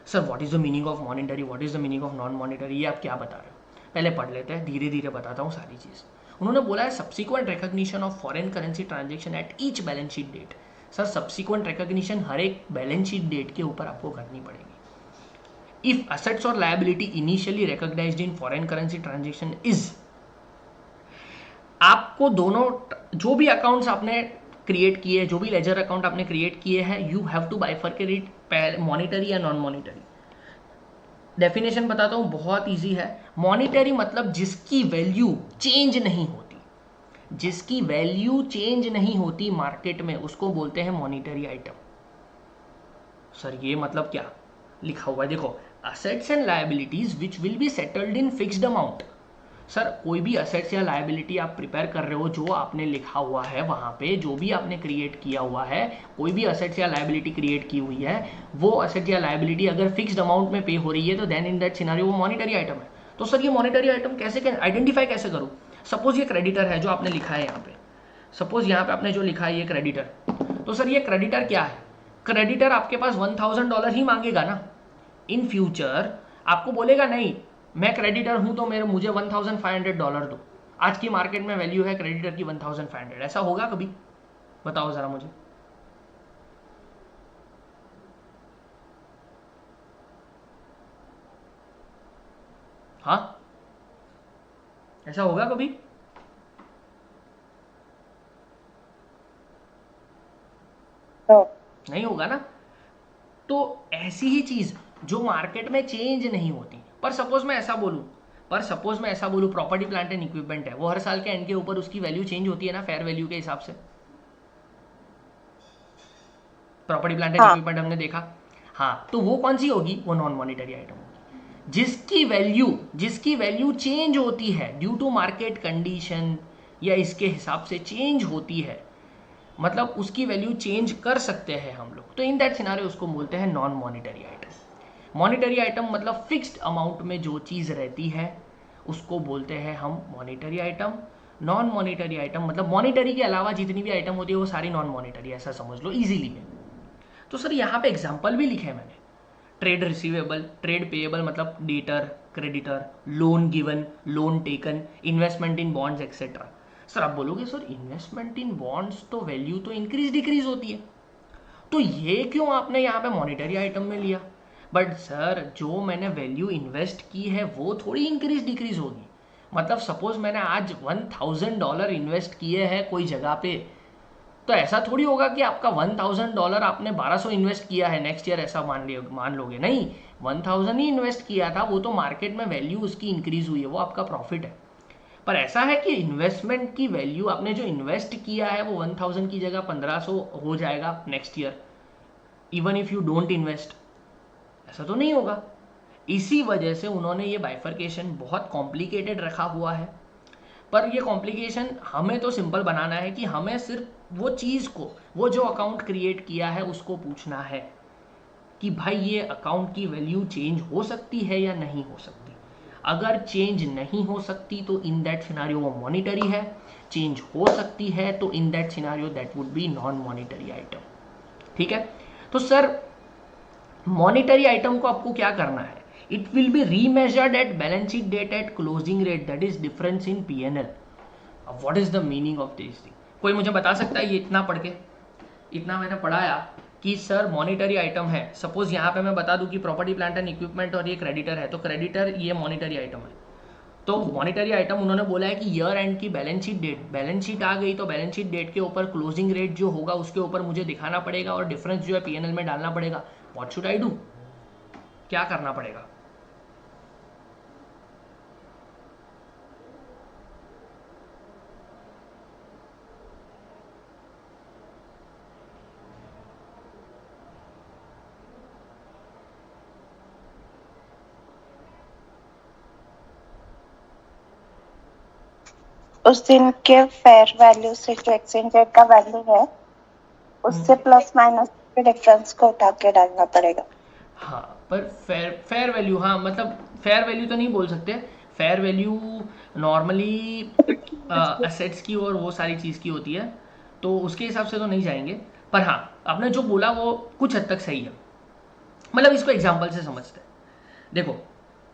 Sir what is the meaning of monetary, what is the meaning of non monetary, ये आप क्या बता रहे हो? पहले पढ़ लेते हैं, धीरे धीरे बताता हूँ सारी चीज़। उन्होंने बोला है subsequent recognition of foreign currency transaction at each balance sheet date. Sir subsequent recognition हर एक बैलेंस शीट डेट के ऊपर आपको करनी पड़ेगी। इफ असेट्स और liability initially recognised in foreign currency transaction is, आपको दोनों जो भी अकाउंट्स आपने क्रिएट किए, जो भी लेजर अकाउंट आपने क्रिएट किए हैं, you have to bifurcate it monetary या नॉन मॉनिटरी। डेफिनेशन बताता हूं, बहुत इजी है। मॉनिटरी मतलब जिसकी वैल्यू चेंज नहीं होती, जिसकी वैल्यू चेंज नहीं होती मार्केट में, उसको बोलते हैं मॉनिटरी आइटम। सर ये मतलब क्या लिखा हुआ है, देखो, assets and liabilities which will be settled in fixed amount. Sir कोई भी असेट्स या लायबिलिटी आप प्रिपेयर कर रहे हो, जो आपने लिखा हुआ है वहाँ पे, जो भी आपने क्रिएट किया हुआ है, कोई भी असेट्स या लायबिलिटी क्रिएट की हुई है, वो असेट या लायबिलिटी अगर फिक्स्ड अमाउंट में पे हो रही है तो देन इन दैट सिनेरियो वो मॉनिटरी आइटम है। तो सर ये मॉनिटरी आइटम कैसे आइडेंटिफाई कैसे करूँ? सपोज ये क्रेडिटर है जो आपने लिखा है यहाँ पे, सपोज यहाँ पे आपने जो लिखा है ये क्रेडिटर, तो सर ये क्रेडिटर क्या है? क्रेडिटर आपके पास $1,000 ही मांगेगा ना। इन फ्यूचर आपको बोलेगा नहीं मैं क्रेडिटर हूं तो मुझे $1,500 दो। आज की मार्केट में वैल्यू है क्रेडिटर की 1,500, ऐसा होगा कभी? बताओ जरा मुझे। हाँ, ऐसा होगा कभी? नहीं होगा ना। तो ऐसी ही चीज जो मार्केट में चेंज नहीं होती, पर सपोज मैं ऐसा बोलूं प्रॉपर्टी प्लांट एंड इक्विपमेंट है, वो हर साल के एंड के ऊपर उसकी वैल्यू चेंज होती है ना फेयर वैल्यू के हिसाब से। प्रॉपर्टी प्लांट एंड हाँ इक्विपमेंट हमने देखा। हाँ, तो वो कौन सी होगी? वो नॉन मॉनिटरी आइटम होगी जिसकी वैल्यू चेंज होती है ड्यू टू मार्केट कंडीशन या इसके हिसाब से चेंज होती है, मतलब उसकी वैल्यू चेंज कर सकते हैं हम लोग, तो इन दैट सिनारियो उसको बोलते हैं non monetary item. Monetary item मतलब फिक्स्ड अमाउंट में जो चीज़ रहती है उसको बोलते हैं हम monetary item. Non monetary item मतलब मॉनिटरी के अलावा जितनी भी आइटम होती है वो सारी नॉन मॉनिटरी, ऐसा समझ लो इजीली में। तो सर यहाँ पे एग्जाम्पल भी लिखे हैं मैंने, ट्रेड रिसीवेबल, ट्रेड पेएबल मतलब debtor, creditor, loan given, loan taken, investment इन बॉन्ड्स एक्सेट्रा। सर आप बोलोगे सर इन्वेस्टमेंट इन बॉन्ड्स तो वैल्यू तो इंक्रीज डिक्रीज होती है, तो ये क्यों आपने यहाँ पे मॉनिटरी आइटम में लिया? बट सर जो मैंने वैल्यू इन्वेस्ट की है वो थोड़ी इंक्रीज डिक्रीज होगी। मतलब सपोज मैंने आज $1000 इन्वेस्ट किए हैं कोई जगह पे, तो ऐसा थोड़ी होगा कि आपका $1000 आपने 1200 इन्वेस्ट किया है नेक्स्ट ईयर, ऐसा मान लोगे? नहीं, 1000 ही इन्वेस्ट किया था, वो तो मार्केट में वैल्यू उसकी इंक्रीज हुई है, वो आपका प्रॉफिट है। पर ऐसा है कि इन्वेस्टमेंट की वैल्यू आपने जो इन्वेस्ट किया है वो 1000 की जगह 1500 हो जाएगा next year, even if you don't invest, ऐसा तो नहीं होगा। इसी वजह से उन्होंने ये बाइफर्केशन बहुत कॉम्प्लिकेटेड रखा हुआ है। पर ये कॉम्प्लिकेशन हमें तो सिंपल बनाना है कि हमें सिर्फ वो चीज़ को, वो जो अकाउंट क्रिएट किया है उसको पूछना है कि भाई ये अकाउंट की वैल्यू चेंज हो सकती है या नहीं हो सकती। अगर चेंज नहीं हो सकती तो इन दैट सिनारियो वो मॉनिटरी है, चेंज हो सकती है तो in that scenario that would be non monetary item. ठीक है, तो सर मॉनिटरी आइटम को आपको क्या करना है? It will be remeasured at balance sheet date at closing rate, that is difference in P&L। अब what is the meaning of this thing? कोई मुझे बता सकता है? ये इतना पढ़ के, इतना मैंने पढ़ाया कि सर मॉनिटरी आइटम है, सपोज यहाँ पे मैं बता दूं कि प्रॉपर्टी प्लांट एंड इक्विपमेंट और ये क्रेडिटर है, तो क्रेडिटर ये मॉनिटरी आइटम है। तो मॉनिटरी आइटम उन्होंने बोला है कि ईयर एंड की balance sheet date, balance sheet आ गई तो बैलेंस शीट डेट के ऊपर क्लोजिंग रेट जो होगा उसके ऊपर मुझे दिखाना पड़ेगा और डिफरेंस जो है P&L में डालना पड़ेगा। What should I do? क्या करना पड़ेगा? उस दिन के फेयर वैल्यू से जो एक्सचेंज रेट का वैल्यू है उससे प्लस माइनस के डिफरेंस को उठा के डालना पड़ेगा। हाँ, पर फेयर वैल्यू, हाँ मतलब फेयर वैल्यू तो नहीं बोल सकते, फेयर वैल्यू नॉर्मली असेट्स की और वो सारी चीज़ की होती है, तो उसके हिसाब से तो नहीं जाएंगे। पर हाँ, आपने जो बोला वो कुछ हद तक सही है, मतलब इसको एग्जाम्पल से समझते हैं। देखो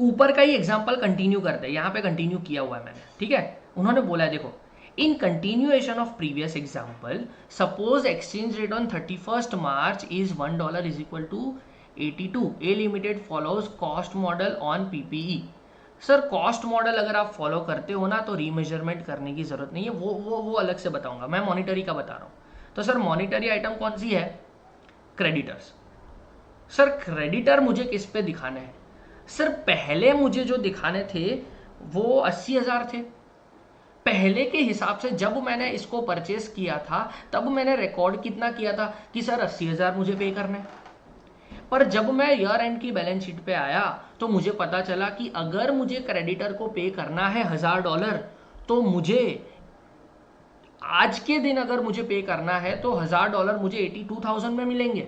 ऊपर का ही एग्जाम्पल कंटिन्यू करते हैं, यहाँ पे कंटिन्यू किया हुआ है मैंने, ठीक है। उन्होंने बोला है देखो, in continuation of previous example suppose exchange rate on 31st March is $1 is equal to 82, A Limited follows cost model on PPE। Sir cost model अगर आप फॉलो करते हो ना तो रीमेजरमेंट करने की जरूरत नहीं है, वो अलग से बताऊंगा, मैं मॉनिटरी का बता रहा हूँ। तो सर मॉनिटरी आइटम कौन सी है? क्रेडिटर्स। सर क्रेडिटर मुझे किस पे दिखाने हैं? सर पहले मुझे जो दिखाने थे वो 80,000 थे, पहले के हिसाब से जब मैंने इसको परचेस किया था तब मैंने रिकॉर्ड कितना किया था कि सर 80,000 मुझे पे करने हैं। पर जब मैं ईयर एंड की बैलेंस शीट पे आया तो मुझे पता चला कि अगर मुझे क्रेडिटर को पे करना है $1000 तो मुझे आज के दिन अगर मुझे पे करना है तो $1000 मुझे 82,000 में मिलेंगे।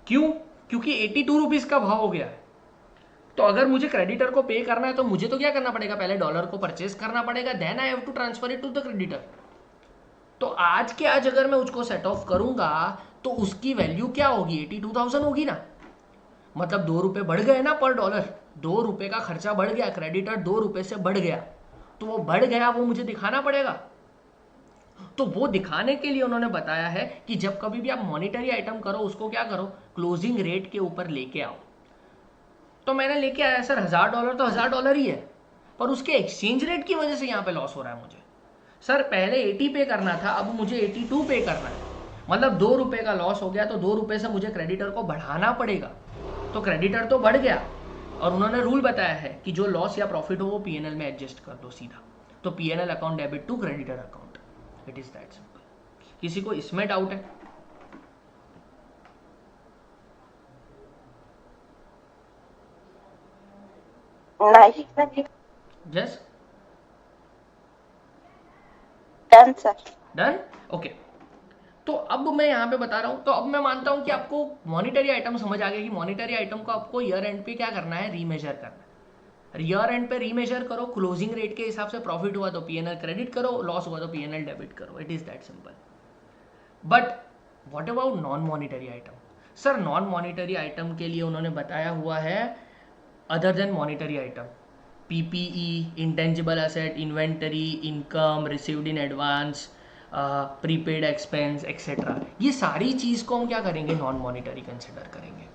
क्यों? क्योंकि 82 रुपीज का भाव हो गया है। तो अगर मुझे क्रेडिटर को पे करना है तो मुझे तो क्या करना पड़ेगा? पहले डॉलर को परचेस करना पड़ेगा, then I have to transfer it to the creditor. तो आज के आज अगर मैं उसको सेट ऑफ करूंगा तो उसकी वैल्यू क्या होगी? 82,000 होगी ना। मतलब 2 रुपए बढ़ गए ना पर डॉलर, 2 रुपए का खर्चा बढ़ गया, क्रेडिटर 2 रुपए से बढ़ गया, तो वो बढ़ गया वो मुझे दिखाना पड़ेगा। तो वो दिखाने के लिए उन्होंने बताया है कि जब कभी भी आप मॉनिटरी आइटम करो उसको क्या करो? क्लोजिंग रेट के ऊपर लेके आओ। तो मैंने लेके आया सर $1000 तो $1000 ही है, पर उसके एक्सचेंज रेट की वजह से यहाँ पे लॉस हो रहा है मुझे। सर पहले 80 पे करना था, अब मुझे 82 पे करना है। मतलब 2 रुपए का लॉस हो गया तो 2 रुपए से मुझे क्रेडिटर को बढ़ाना पड़ेगा, तो क्रेडिटर तो बढ़ गया और उन्होंने रूल बताया है कि जो लॉस या प्रॉफिट हो वो पीएनएल में एडजस्ट कर दो सीधा, तो PNL account debit to creditor account, it is that simple. किसी को इसमें डाउट है? नहीं just done sir. Done, okay. तो अब मैं यहाँ पे बता रहा हूँ, तो अब मैं मानता हूँ कि आपको मॉनिटरी आइटम समझ आ गया कि मॉनिटरी आइटम को आपको ईयर एंड पे क्या करना है, रीमेजर करना है। ईयर एंड पे रीमेजर करो, क्लोजिंग रेट के हिसाब से प्रॉफिट हुआ तो पीएनएल क्रेडिट करो, लॉस हुआ तो पीएनएल डेबिट करो, it is that simple. But what about non monetary item? Sir non monetary item के लिए उन्होंने बताया हुआ है other than monetary item, PPE, intangible asset, inventory, income, received in advance, prepaid expense etcetera, ये सारी चीज़ को हम क्या करेंगे, नॉन मॉनिटरी कंसिडर करेंगे।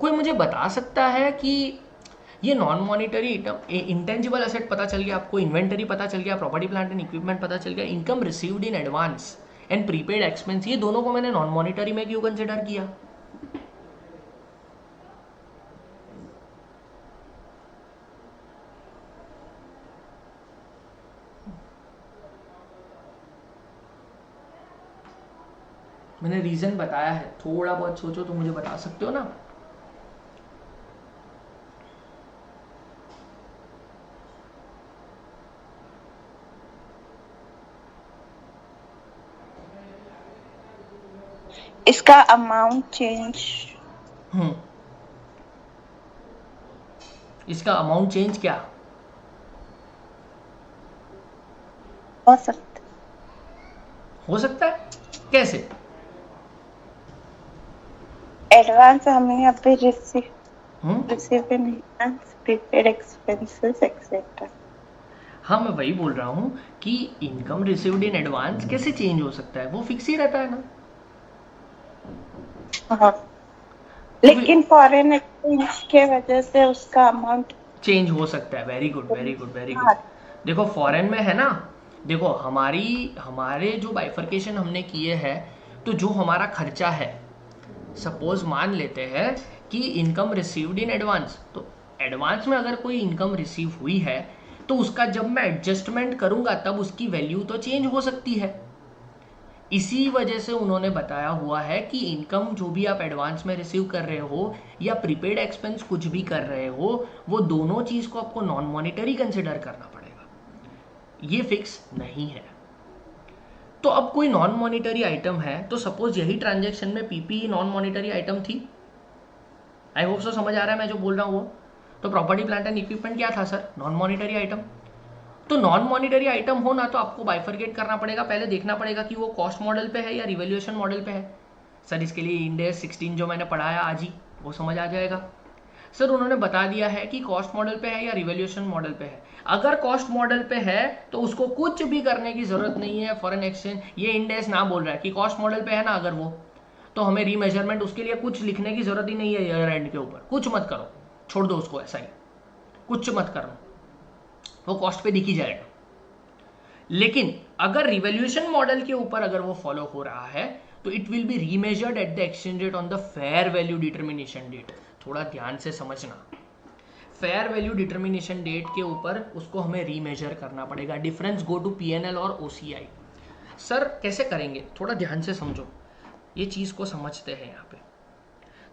कोई मुझे बता सकता है कि ये नॉन मॉनिटरी इंटेंजिबल एसेट पता चल गया आपको, इन्वेंटरी पता चल गया, प्रॉपर्टी प्लांट एंड इक्विपमेंट पता चल गया, income received in advance and prepaid expense, ये दोनों को मैंने नॉन मॉनिटरी में क्यों कंसिडर किया? मैंने रीजन बताया है, थोड़ा बहुत सोचो तो मुझे बता सकते हो ना। इसका अमाउंट चेंज इसका अमाउंट चेंज क्या हो सकता हो सकता है? कैसे? एडवांस हमने अभी receive in advance, prepaid expenses etcetera. हाँ मैं वही बोल रहा हूँ कि इनकम रिसीव्ड इन एडवांस कैसे चेंज हो सकता है, वो फिक्स ही रहता है ना। हाँ लेकिन फॉरेन एक्सचेंज के वजह से उसका अमाउंट चेंज हो सकता है। Very good very good very good. देखो फॉरेन में है ना, देखो हमारे जो बाइफर्केशन हमने किए हैं, तो जो हमारा खर्चा है, सपोज मान लेते हैं कि इनकम रिसीव्ड इन एडवांस, तो एडवांस में अगर कोई इनकम रिसीव हुई है तो उसका जब मैं एडजस्टमेंट करूंगा तब उसकी वैल्यू तो चेंज हो सकती है। इसी वजह से उन्होंने बताया हुआ है कि इनकम जो भी आप एडवांस में रिसीव कर रहे हो या प्रीपेड एक्सपेंस कुछ भी कर रहे हो, वो दोनों चीज को आपको नॉन मॉनिटरी कंसिडर करना पड़ेगा, ये फिक्स नहीं है। तो अब कोई नॉन मॉनिटरी आइटम है, तो सपोज यही ट्रांजैक्शन में पीपीई नॉन मॉनिटरी आइटम थी, आई होप सो समझ आ रहा है मैं जो बोल रहा हूँ वो। तो प्रॉपर्टी प्लांट एंड इक्विपमेंट क्या था सर, नॉन मॉनिटरी आइटम। तो नॉन मॉनिटरी आइटम हो ना, तो आपको बाइफरकेट करना पड़ेगा, पहले देखना पड़ेगा कि वो कॉस्ट मॉडल पे है या रिवैल्यूएशन मॉडल पे है। सर इसके लिए इंड AS 16 जो मैंने पढ़ाया आज ही, वो समझ आ जाएगा। सर उन्होंने बता दिया है कि कॉस्ट मॉडल पे है या रिवैल्यूएशन मॉडल पे है। अगर कॉस्ट मॉडल पे है तो उसको कुछ भी करने की जरूरत नहीं है फॉरेन एक्सचेंज, ये इंड AS ना बोल रहा है कि कॉस्ट मॉडल पे है ना अगर वो, तो हमें रीमेजरमेंट उसके लिए कुछ लिखने की जरूरत ही नहीं है ईयर एंड के ऊपर, कुछ मत करो, छोड़ दो उसको ऐसा ही, कुछ मत करो, वो कॉस्ट पे दिख ही जाएगा। लेकिन अगर रिवैल्यूएशन मॉडल के ऊपर अगर वो फॉलो हो रहा है तो it will be remeasured at the exchange rate on the fair value determination date. थोड़ा ध्यान से समझना, फेयर वैल्यू डिटर्मिनेशन डेट के ऊपर उसको हमें रीमेजर करना पड़ेगा। डिफरेंस गो टू पीएनएल और ओसीआई। सर कैसे करेंगे, थोड़ा ध्यान से समझो, ये चीज को समझते हैं यहाँ पे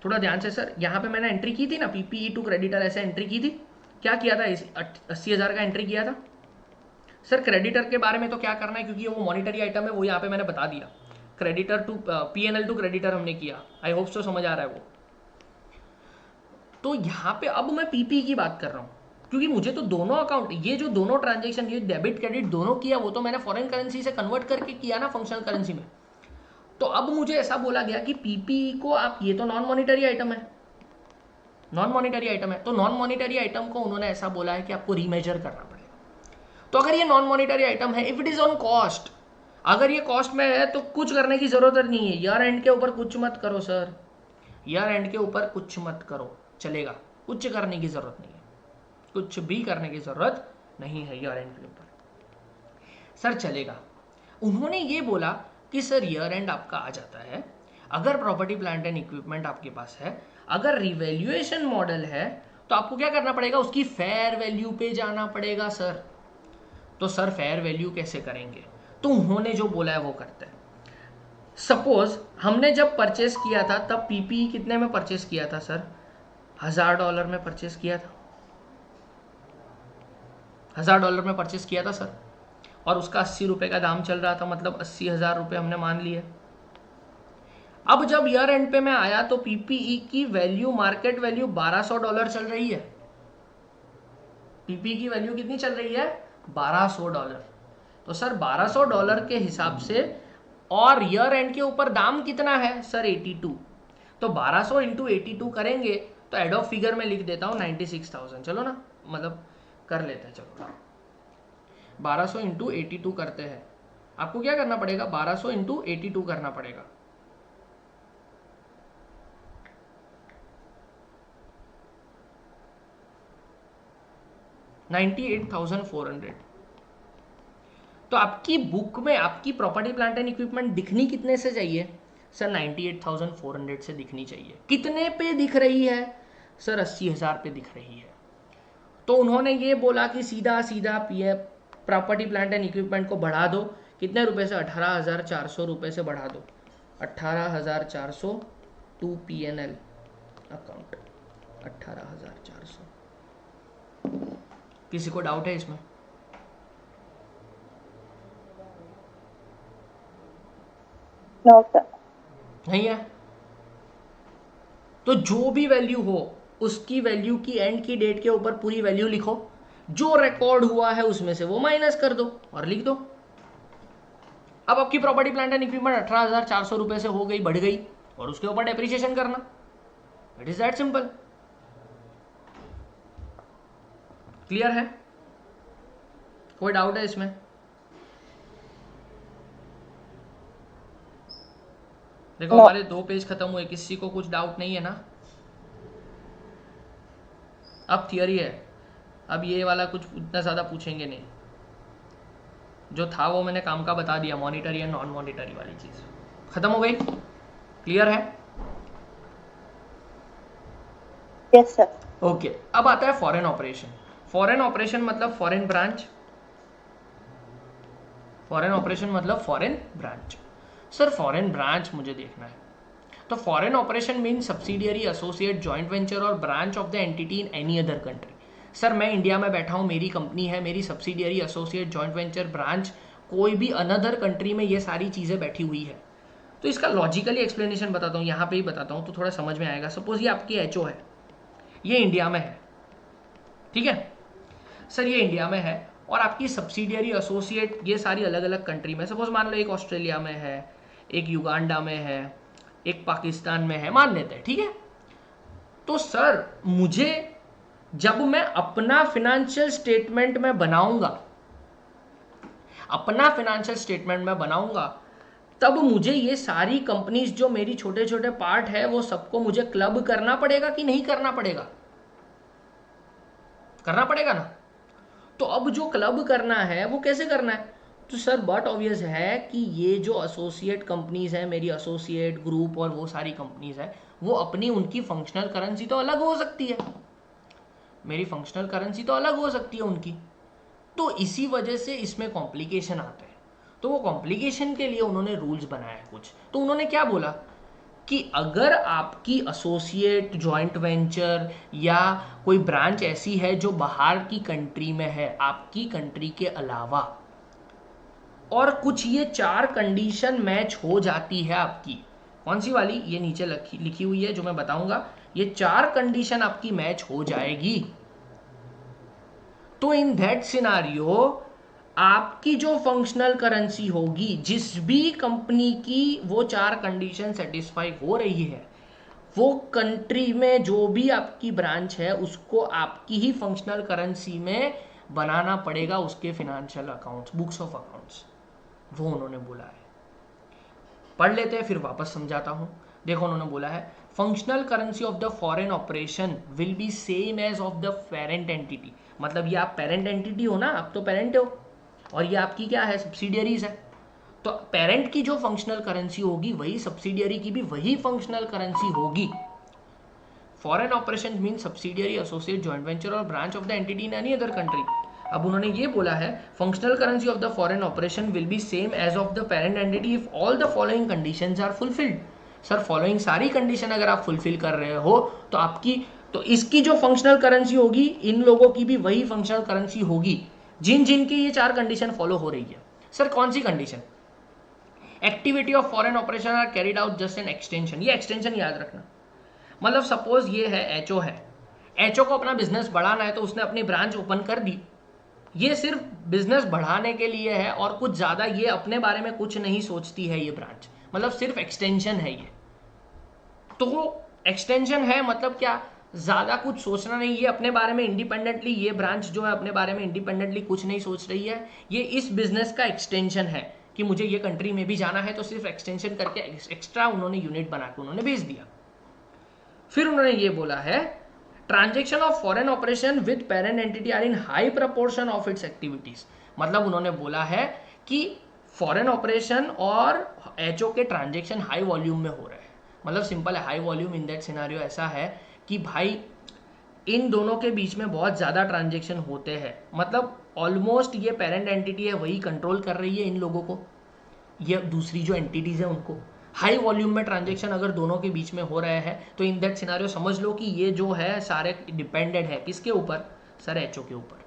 थोड़ा ध्यान से। सर यहाँ पे मैंने एंट्री की थी ना, पीपीई टू क्रेडिटर ऐसे एंट्री की थी, क्या किया था, 80,000 का एंट्री किया था। सर क्रेडिटर के बारे में तो क्या करना है, क्योंकि वो मॉनिटरी आइटम है, वो यहाँ पे मैंने बता दिया, creditor to PNL to creditor हमने किया। आई होप सो समझ आ रहा है वो। तो यहाँ पे अब मैं पीपी की बात कर रहा हूँ, क्योंकि मुझे तो दोनों अकाउंट, ये जो दोनों ट्रांजेक्शन, ये डेबिट क्रेडिट दोनों किया, वो तो मैंने फॉरेन करेंसी से कन्वर्ट करके किया ना फंक्शनल करेंसी में। तो अब मुझे ऐसा बोला गया कि पीपी को आप, ये तो नॉन मॉनिटरी आइटम है, नॉन मॉनिटरी आइटम है, तो नॉन मॉनिटरी आइटम को उन्होंने ऐसा बोला है कि आपको रीमेजर करना पड़ेगा। तो अगर ये नॉन मॉनिटरी आइटम है, if it is on cost, अगर ये कॉस्ट में है तो कुछ करने की जरूरत नहीं है, ईयर एंड के ऊपर कुछ मत करो सर, ईयर एंड के ऊपर कुछ मत करो, चलेगा, कुछ करने की जरूरत नहीं है, कुछ भी करने की जरूरत नहीं है ईयर एंड के ऊपर, सर चलेगा। उन्होंने ये बोला कि सर ईयर एंड आपका आ जाता है, अगर प्रॉपर्टी प्लांट एंड इक्विपमेंट आपके पास है, अगर रिवैल्यूएशन मॉडल है, तो आपको क्या करना पड़ेगा, उसकी फेयर वैल्यू पे जाना पड़ेगा सर। तो सर फेयर वैल्यू कैसे करेंगे, तो उन्होंने जो बोला है वो करते हैं। सपोज हमने जब परचेस किया था तब पीपीई कितने में परचेस किया था सर, $1000 में परचेस किया था, $1000 में परचेस किया था सर, और उसका 80 रुपए का दाम चल रहा था, मतलब 80,000 रुपए हमने मान लिए। अब जब ईयर एंड पे मैं आया तो पीपीई की वैल्यू, मार्केट वैल्यू $1200 चल रही है। पीपीई की वैल्यू कितनी चल रही है, $1200। तो सर $1200 के हिसाब से, और ईयर एंड के ऊपर दाम कितना है सर 82, तो 1200 इंटू 82 करेंगे तो एड ऑफ फिगर में लिख देता हूँ 96,000। चलो ना, मतलब कर लेते हैं, चलो 1200 इंटू 82 करते हैं। आपको क्या करना पड़ेगा, 1200 इंटू 82 करना पड़ेगा। $98,400। तो आपकी बुक में आपकी प्रॉपर्टी प्लांट एंड इक्विपमेंट दिखनी कितने से चाहिए सर, 98,400 से दिखनी चाहिए। कितने पे दिख रही है सर, 80,000 पे दिख रही है। तो उन्होंने ये बोला कि सीधा सीधा प्रॉपर्टी प्लांट एंड इक्विपमेंट को बढ़ा दो, कितने रुपए से, 18,400 रुपए से बढ़ा दो, 18,400 टू PNL अकाउंट, 18,400। किसी को डाउट है इसमें? No sir. नहीं है? तो जो भी वैल्यू हो उसकी वैल्यू की एंड की डेट के ऊपर पूरी वैल्यू लिखो, जो रिकॉर्ड हुआ है उसमें से वो माइनस कर दो और लिख दो। अब आपकी प्रॉपर्टी प्लांट एंड इक्विपमेंट 18,400 रुपए से हो गई, बढ़ गई, और उसके ऊपर डेप्रिसिएशन करना। It is that simple. Clear है? कोई डाउट है इसमें? देखो No. हमारे 2 पेज खत्म हुए, किसी को कुछ डाउट नहीं है ना? अब थियरी है, अब ये वाला कुछ इतना ज़्यादा पूछेंगे नहीं, जो था वो मैंने काम का बता दिया, मॉनिटरी या नॉन मॉनिटरी वाली चीज़ खत्म हो गई। क्लियर है? Yes sir. ओके, अब आता है फॉरेन ऑपरेशन। फॉरेन ऑपरेशन मतलब फॉरेन ब्रांच, फॉरेन ऑपरेशन मतलब foreign branch. Sir foreign branch मुझे देखना है, तो foreign operation mean subsidiary, associate, joint venture और branch of the entity in any other country. Sir मैं इंडिया में बैठा हूँ, मेरी कंपनी है, मेरी subsidiary, associate, joint venture, branch कोई भी अनदर कंट्री में ये सारी चीज़ें बैठी हुई है। तो इसका लॉजिकली एक्सप्लेनेशन बताता हूँ, यहाँ पे ही बताता हूँ तो थोड़ा समझ में आएगा। सपोज ये आपकी एचओ है, ये इंडिया में है, ठीक है सर, ये इंडिया में है, और आपकी सब्सिडियरी, एसोसिएट ये सारी अलग अलग कंट्री में। सपोज मान लो एक ऑस्ट्रेलिया में है, एक युगांडा में है, एक पाकिस्तान में है, मान लेते हैं, ठीक है। तो सर मुझे जब मैं अपना फिनेंशियल स्टेटमेंट में बनाऊंगा, अपना फिनेंशियल स्टेटमेंट में बनाऊंगा, तब मुझे ये सारी कंपनीज जो मेरी छोटे छोटे पार्ट है वो सबको मुझे क्लब करना पड़ेगा कि नहीं करना पड़ेगा? करना पड़ेगा ना। तो अब जो क्लब करना है वो कैसे करना है? तो सर बट ऑब्वियस है कि ये जो एसोसिएट कंपनीज है, मेरी एसोसिएट ग्रुप और वो सारी कंपनीज है, वो अपनी उनकी फंक्शनल करेंसी तो अलग हो सकती है, मेरी फंक्शनल करेंसी तो अलग हो सकती है उनकी। तो इसी वजह से इसमें कॉम्प्लिकेशन आता है। तो वो कॉम्प्लिकेशन के लिए उन्होंने रूल्स बनाया कुछ। तो उन्होंने क्या बोला कि अगर आपकी एसोसिएट, जॉइंट वेंचर या कोई ब्रांच ऐसी है जो बाहर की कंट्री में है, आपकी कंट्री के अलावा, और कुछ ये 4 कंडीशन मैच हो जाती है आपकी, कौन सी वाली, ये नीचे लिखी हुई है जो मैं बताऊंगा, ये 4 कंडीशन आपकी मैच हो जाएगी, तो इन दैट सिनारियो आपकी जो फंक्शनल करेंसी होगी, जिस भी कंपनी की वो 4 कंडीशन सेटिस्फाई हो रही है, वो कंट्री में जो भी आपकी ब्रांच है उसको आपकी ही फंक्शनल करेंसी में बनाना पड़ेगा उसके financial accounts, books of accounts. वो उन्होंने बोला है, पढ़ लेते हैं फिर वापस समझाता हूं। देखो उन्होंने बोला है functional currency of the foreign operation will be same as of the parent entity. मतलब ये आप पेरेंट एंटिटी हो ना, आप तो पेरेंट हो, और ये आपकी क्या है, सब्सिडियरीज है। तो पेरेंट की जो फंक्शनल करेंसी होगी वही सब्सिडियरी की भी वही फंक्शनल करेंसी होगी। Foreign operation mean subsidiary, associate, joint venture और branch of the entity in any other country. अब उन्होंने ये बोला है functional currency of the foreign operation will be same as of the parent entity if all the following conditions are fulfilled. Sir following सारी condition अगर आप fulfil कर रहे हो तो इसकी जो फंक्शनल करेंसी होगी इन लोगों की भी वही फंक्शनल करेंसी होगी जिन जिन की ये 4 कंडीशन फॉलो हो रही है। सर कौन सी condition? Activity of foreign operation are carried out just an extension. ये एक्सटेंशन याद रखना, मतलब सपोज ये है एचओ है, एचओ को अपना बिजनेस बढ़ाना है तो उसने अपनी ब्रांच ओपन कर दी। ये सिर्फ बिजनेस बढ़ाने के लिए है और कुछ ज्यादा ये अपने बारे में कुछ नहीं सोचती है ये ब्रांच, मतलब सिर्फ एक्सटेंशन है ये। तो एक्सटेंशन है मतलब क्या, ज्यादा कुछ सोचना नहीं, ये अपने बारे में इंडिपेंडेंटली, ये ब्रांच जो है अपने बारे में इंडिपेंडेंटली कुछ नहीं सोच रही है, ये इस बिजनेस का एक्सटेंशन है कि मुझे ये कंट्री में भी जाना है तो सिर्फ एक्सटेंशन करके एक्स्ट्रा उन्होंने यूनिट बना के उन्होंने भेज दिया। फिर उन्होंने ये बोला है transaction of foreign operation with parent entity are in high proportion of its activities. मतलब उन्होंने बोला है कि फॉरेन ऑपरेशन और एचओ के ट्रांजेक्शन हाई वॉल्यूम में हो रहे हैं। मतलब सिंपल है, high volume in that scenario ऐसा है कि भाई इन दोनों के बीच में बहुत ज़्यादा ट्रांजेक्शन होते हैं, मतलब ऑलमोस्ट ये पेरेंट एंटिटी है वही कंट्रोल कर रही है इन लोगों को, ये दूसरी जो एंटिटीज है उनको। हाई वॉल्यूम में ट्रांजेक्शन अगर दोनों के बीच में हो रहे हैं तो इन दैट सिनेरियो समझ लो कि ये जो है सारे डिपेंडेंट है किसके ऊपर? सर एचओ के ऊपर।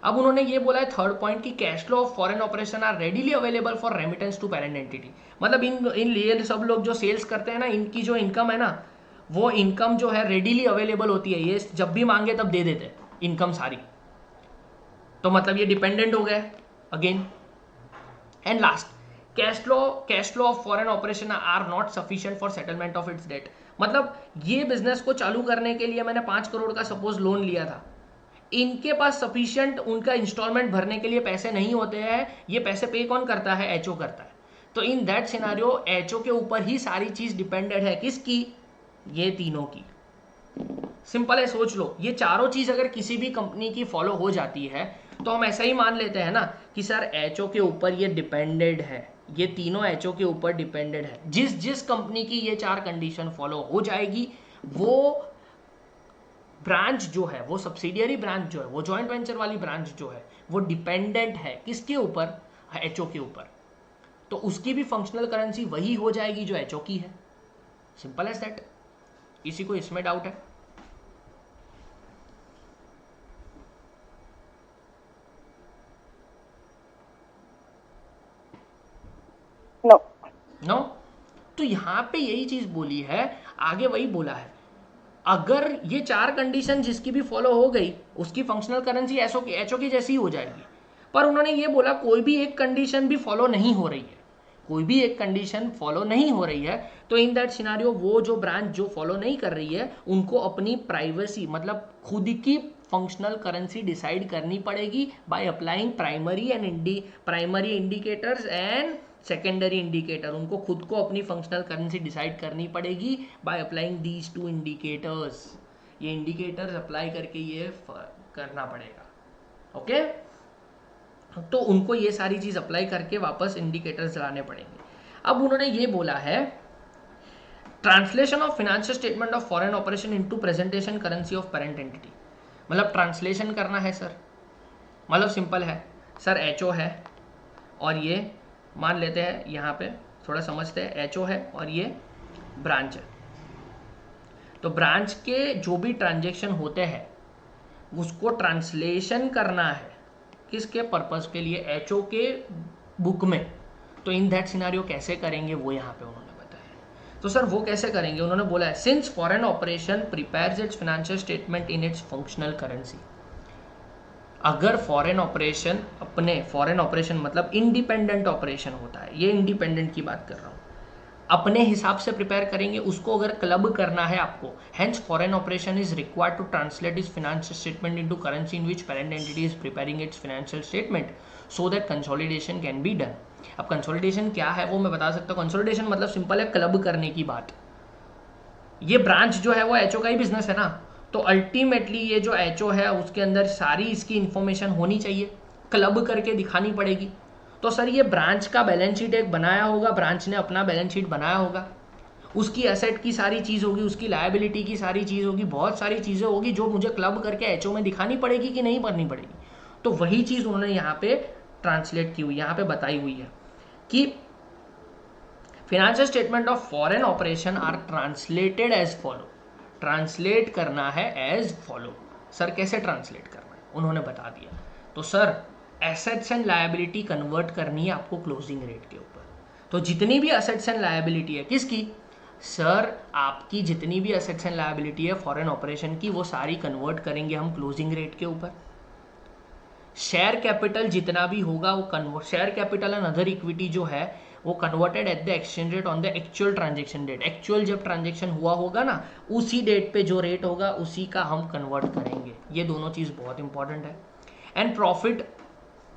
अब उन्होंने ये बोला है थर्ड पॉइंट कि cash flow of foreign operation are readily available for remittance to parent entity. मतलब इन ये सब लोग जो सेल्स करते हैं ना, इनकी जो इनकम है ना, वो इनकम जो है रेडीली अवेलेबल होती है, ये जब भी मांगे तब दे देते हैं इनकम सारी। तो मतलब ये डिपेंडेंट हो गए again. And last, cash flow of foreign operation are not sufficient for settlement of its debt. मतलब ये बिजनेस को चालू करने के लिए मैंने 5 करोड़ का सपोज लोन लिया था, इनके पास सफिशिएंट उनका इंस्टॉलमेंट भरने के लिए पैसे नहीं होते हैं। ये पैसे पे कौन करता है? एचओ करता है। तो इन दैट सिनेरियो एचओ के ऊपर ही सारी चीज डिपेंडेंट है, किसकी? ये तीनों की। सिंपल है, सोच लो, ये चारों चीज अगर किसी भी कंपनी की फॉलो हो जाती है तो हम ऐसा ही मान लेते हैं ना कि सर एचओ के ऊपर ये डिपेंडेंट है, ये तीनों एचओ के ऊपर डिपेंडेंट है। जिस जिस कंपनी की ये 4 कंडीशन फॉलो हो जाएगी वो ब्रांच जो है, वो सब्सिडियरी ब्रांच जो है, वो जॉइंट वेंचर वाली ब्रांच जो है, वो डिपेंडेंट है किसके ऊपर? एचओ के ऊपर। तो उसकी भी फंक्शनल करेंसी वही हो जाएगी जो एचओ की है। Simple as that. किसी को इसमें डाउट है? नो। तो यहां पे यही चीज बोली है, आगे वही बोला है, अगर ये 4 कंडीशन जिसकी भी फॉलो हो गई उसकी फंक्शनल करेंसी एचओ की जैसी ही हो जाएगी। पर उन्होंने ये बोला कोई भी एक कंडीशन भी फॉलो नहीं हो रही है, कोई भी एक कंडीशन फॉलो नहीं हो रही है, तो इन दैट सिनेरियो वो जो ब्रांच जो फॉलो नहीं कर रही है उनको अपनी प्राइवेसी, मतलब खुद की फंक्शनल करेंसी डिसाइड करनी पड़ेगी by applying primary indicators and secondary indicator. उनको खुद को अपनी फंक्शनल करेंसी डिसाइड करनी पड़ेगी बाय अप्लाइंग दीज 2 इंडिकेटर्स। ये इंडिकेटर्स अप्लाई करके ये करना पड़ेगा। ओके, तो उनको ये सारी चीज अप्लाई करके वापस इंडिकेटर्स लाने पड़ेंगे। अब उन्होंने ये बोला है translation of financial statement of foreign operation into presentation currency of parent entity. मतलब ट्रांसलेशन करना है सर, मतलब सिंपल है सर, एचओ है और ये मान लेते हैं यहाँ पे थोड़ा समझते हैं, एचओ है और ये ब्रांच है। तो ब्रांच के जो भी ट्रांजेक्शन होते हैं उसको ट्रांसलेशन करना है किसके पर्पस के लिए? एचओ के बुक में। तो इन दैट सिनेरियो कैसे करेंगे वो यहाँ पे उन्होंने बताया। तो सर वो कैसे करेंगे? उन्होंने बोला है since foreign operation prepares it's financial statement in its functional currency. अगर फॉरेन ऑपरेशन मतलब इंडिपेंडेंट ऑपरेशन होता है, ये इंडिपेंडेंट की बात कर रहा हूँ, अपने हिसाब से प्रिपेयर करेंगे, उसको अगर क्लब करना है आपको, hence foreign operation is required to translate is financial statement into currency in which parent entity is preparing its financial statement so that consolidation can be done. अब कंसोलिडेशन क्या है वो मैं बता सकता हूँ। कंसोलिडेशन मतलब सिंपल है, क्लब करने की बात। ये ब्रांच जो है वो एचओ का ही बिजनेस है ना, तो अल्टीमेटली ये जो एचओ है उसके अंदर सारी इसकी इंफॉर्मेशन होनी चाहिए, क्लब करके दिखानी पड़ेगी। तो सर ये ब्रांच का बैलेंस शीट एक बनाया होगा, ब्रांच ने अपना बैलेंस शीट बनाया होगा, उसकी एसेट की सारी चीज़ होगी, उसकी लायबिलिटी की सारी चीज़ होगी, बहुत सारी चीज़ें होगी जो मुझे क्लब करके एचओ में दिखानी पड़ेगी कि नहीं करनी पड़ेगी। तो वही चीज़ उन्होंने यहाँ पे ट्रांसलेट की हुई, यहाँ पे बताई हुई है कि financial statement of foreign operation are translated as follow. Translate करना है एज फॉलो। सर कैसे ट्रांसलेट करना है उन्होंने बता दिया। तो sir assets and liability convert करनी है आपको क्लोजिंग रेट के ऊपर। तो जितनी भी एसेट्स एंड लायबिलिटी है किसकी, सर आपकी जितनी भी एसेट्स एंड लायबिलिटी है फॉरेन ऑपरेशन की, वो सारी कन्वर्ट करेंगे हम क्लोजिंग रेट के ऊपर। शेयर कैपिटल जितना भी होगा वो convert, share capital and other equity जो है वो converted at the exchange rate on the actual transaction date. Actual जब ट्रांजेक्शन हुआ होगा ना, उसी डेट पे जो रेट होगा उसी का हम कन्वर्ट करेंगे। ये दोनों चीज़ बहुत इंपॉर्टेंट है। And profit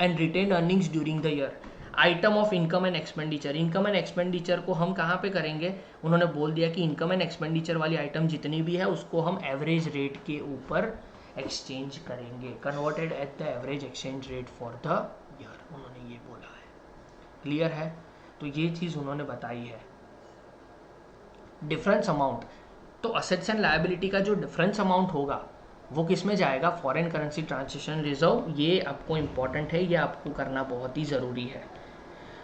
and retain earnings during the year, item of income and expenditure. Income and expenditure को हम कहाँ पे करेंगे, उन्होंने बोल दिया कि इनकम एंड एक्सपेंडिचर वाली आइटम जितनी भी है उसको हम एवरेज रेट के ऊपर एक्सचेंज करेंगे, converted at the average exchange rate for the year, उन्होंने ये बोला है। क्लियर है? तो ये चीज़ उन्होंने बताई है। डिफरेंस अमाउंट, तो असेट्स एंड लायबिलिटी का जो डिफरेंस अमाउंट होगा वो किस में जाएगा, फॉरेन करेंसी ट्रांसलेशन रिजर्व। ये आपको इंपॉर्टेंट है, ये आपको करना बहुत ही ज़रूरी है।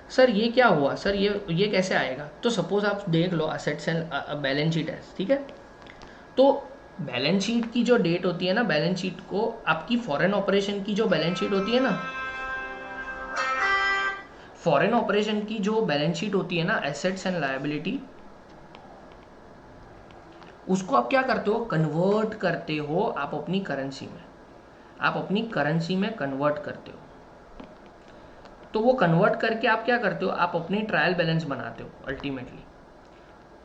सर ये क्या हुआ, सर ये कैसे आएगा? तो सपोज आप देख लो असेट्स एंड बैलेंस शीट है, ठीक है। तो बैलेंस शीट की जो डेट होती है ना, बैलेंस शीट को आपकी फॉरेन ऑपरेशन की जो बैलेंस शीट होती है ना, फॉरेन ऑपरेशन की जो बैलेंस शीट होती है ना, एसेट्स एंड लायबिलिटी, उसको आप क्या करते हो, कन्वर्ट करते हो आप अपनी करेंसी में, आप अपनी करेंसी में कन्वर्ट करते हो। तो वो कन्वर्ट करके आप क्या करते हो, आप अपनी ट्रायल बैलेंस बनाते हो अल्टीमेटली।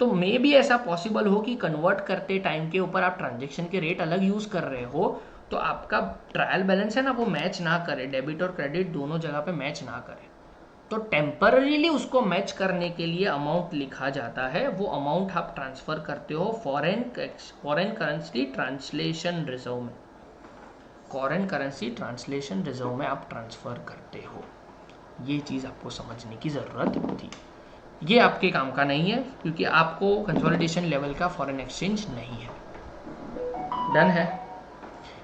तो मे भी ऐसा पॉसिबल हो कि कन्वर्ट करते टाइम के ऊपर आप ट्रांजेक्शन के रेट अलग यूज़ कर रहे हो, तो आपका ट्रायल बैलेंस है ना वो मैच ना करे, डेबिट और क्रेडिट दोनों जगह पे मैच ना करे। तो टेम्पररीली उसको मैच करने के लिए अमाउंट लिखा जाता है, वो अमाउंट आप ट्रांसफ़र करते हो फॉरेन करेंसी ट्रांसलेशन रिजर्व में, फॉरेन करेंसी ट्रांसलेशन रिजर्व में आप ट्रांसफ़र करते हो। ये चीज़ आपको समझने की ज़रूरत थी। ये आपके काम का नहीं है क्योंकि आपको कंसोलिडेशन लेवल का फॉरेन एक्सचेंज नहीं है। डन है?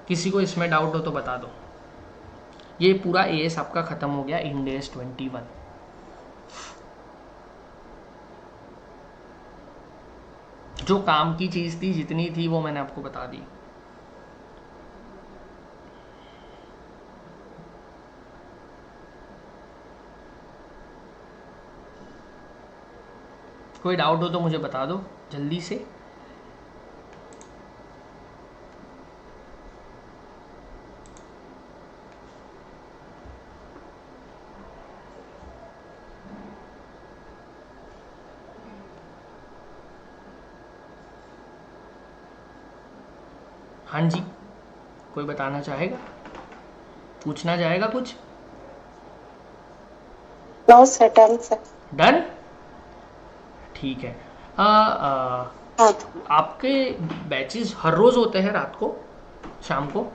किसी को इसमें डाउट हो तो बता दो। ये पूरा एएस आपका ख़त्म हो गया, इंड एस 21। जो काम की चीज़ थी जितनी थी वो मैंने आपको बता दी। कोई डाउट हो तो मुझे बता दो जल्दी से। हाँ जी, कोई बताना चाहेगा, पूछना चाहेगा कुछ? No sir, done sir. Done, ठीक है। आपके बैचेस हर रोज होते हैं रात को, शाम को?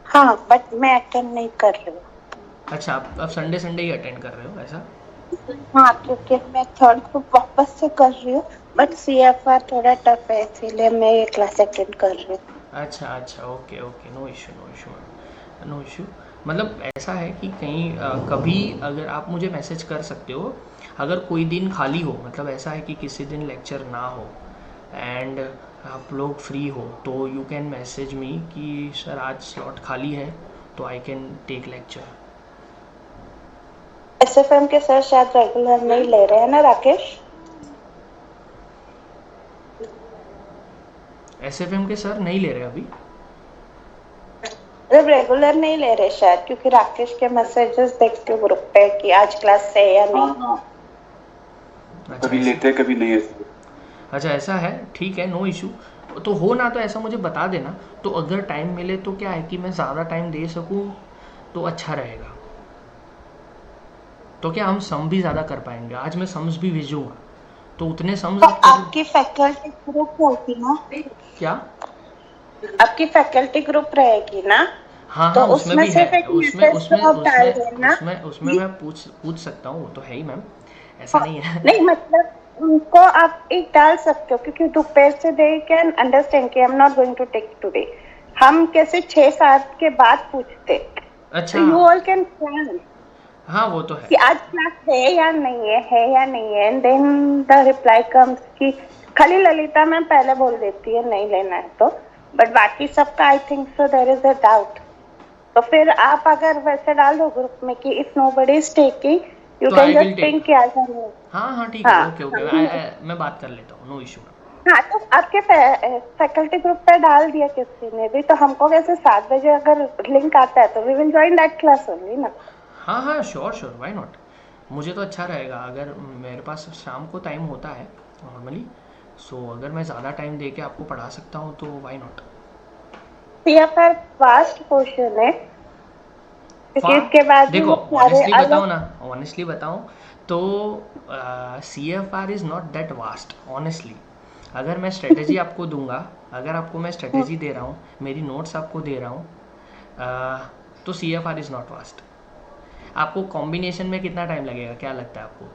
हाँ, बट मैं अटेंड नहीं कर रही हूँ। अच्छा, आप संडे ही अटेंड कर रहे हो ऐसा? हाँ, क्योंकि मैं थर्ड ग्रुप वापस से कर रही हूँ, बट सीएफआर थोड़ा टफ है इसीलिए मैं ये क्लास अटेंड कर रही हूँ। अच्छा, ओके, नो इशू। मतलब ऐसा है कि कहीं कभी अगर आप मुझे मैसेज कर सकते हो, अगर कोई दिन खाली हो, मतलब ऐसा है कि किसी दिन लेक्चर ना हो एंड आप लोग फ्री हो, तो यू कैन मैसेज मी कि सर आज स्लॉट खाली है तो I can take lecture. SFM के सर शायद रेगुलर नहीं ले रहे हैं ना राकेश? एसएफएम के सर नहीं ले रहे अभी, जब रेगुलर नहीं ले रहे शायद, क्योंकि राकेश के मैसेजेस देखते ग्रुप पे कि आज क्लास है या नहीं। कभी लेते हैं कभी नहीं। अच्छा ऐसा है, ठीक है, नो इशू। तो हो ना तो ऐसा मुझे बता देना, तो अगर टाइम मिले तो क्या है कि मैं ज़्यादा टाइम दे सकूं तो अच्छा रहेगा। तो क्या हम सम भी ज़्यादा कर पाएंगे? आज मैं सम्स भी भेजूंगा, तो उतने सम्स तो आपकी फैकल्टी ग्रुप होगी ना? क्या? आपकी फैकल्टी ग्रुप रहेगी ना? हाँ तो हाँ, उसमें उसमें भी है, सिर्फ एक उसमें मैसेज उसमें तो आप डाल उसमें देना उसमें उसमें कि मैं पूछ पूछ सकता हूँ, वो तो है ही मैम, ऐसा हाँ, नहीं है। नहीं मतलब उनको आप एक डाल सकते हो क्योंकि दोपहर से दे कैन अंडरस्टैंड कि I am not going to take today. हम कैसे 6-7 के बाद पूछते, तो अच्छा, यू ऑल कैन प्लान हाँ वो तो है। कि आज क्लास है या नहीं है, and then the reply comes कि खाली ललिता मैम पहले बोल देती है नहीं लेना है तो, बट बाकी सबका I think so there is a doubt. तो फिर आप अगर वैसे डाल दो ग्रुप में कि if nobody is taking you तो can I will just take. Pink किया जाए। हाँ हाँ ठीक है, हाँ ओके ओके, हाँ मैं बात कर लेता हूँ, नो इशू मैम। हाँ, तो आपके फैकल्टी ग्रुप पे डाल दिया किसी ने भी, तो हमको कैसे 7 बजे अगर लिंक आता है तो we will join that class only ना। हाँ हाँ, श्योर श्योर, व्हाई नॉट। मुझे तो अच्छा रहेगा अगर मेरे पास शाम को टाइम होता है नॉर्मली, सो अगर मैं ज़्यादा टाइम दे के आपको पढ़ा सकता हूँ तो why not. CFR vast question है फा क्योंकि इसके बाद में देखो, वो सारे ऑनेस्टली बताऊँ अलग। ना, ऑनेस्टली बताऊँ तो C F R is not that vast honestly. अगर मैं स्ट्रेटेजी आपको दूंगा, अगर आपको मैं स्ट्रेटेजी दे रहा हूँ, मेरी नोट्स आपको दे रहा हूँ, तो C F R is not vast. आपको कॉम्बिनेशन में कितना टाइम लगेगा, क्या लगता है आपको?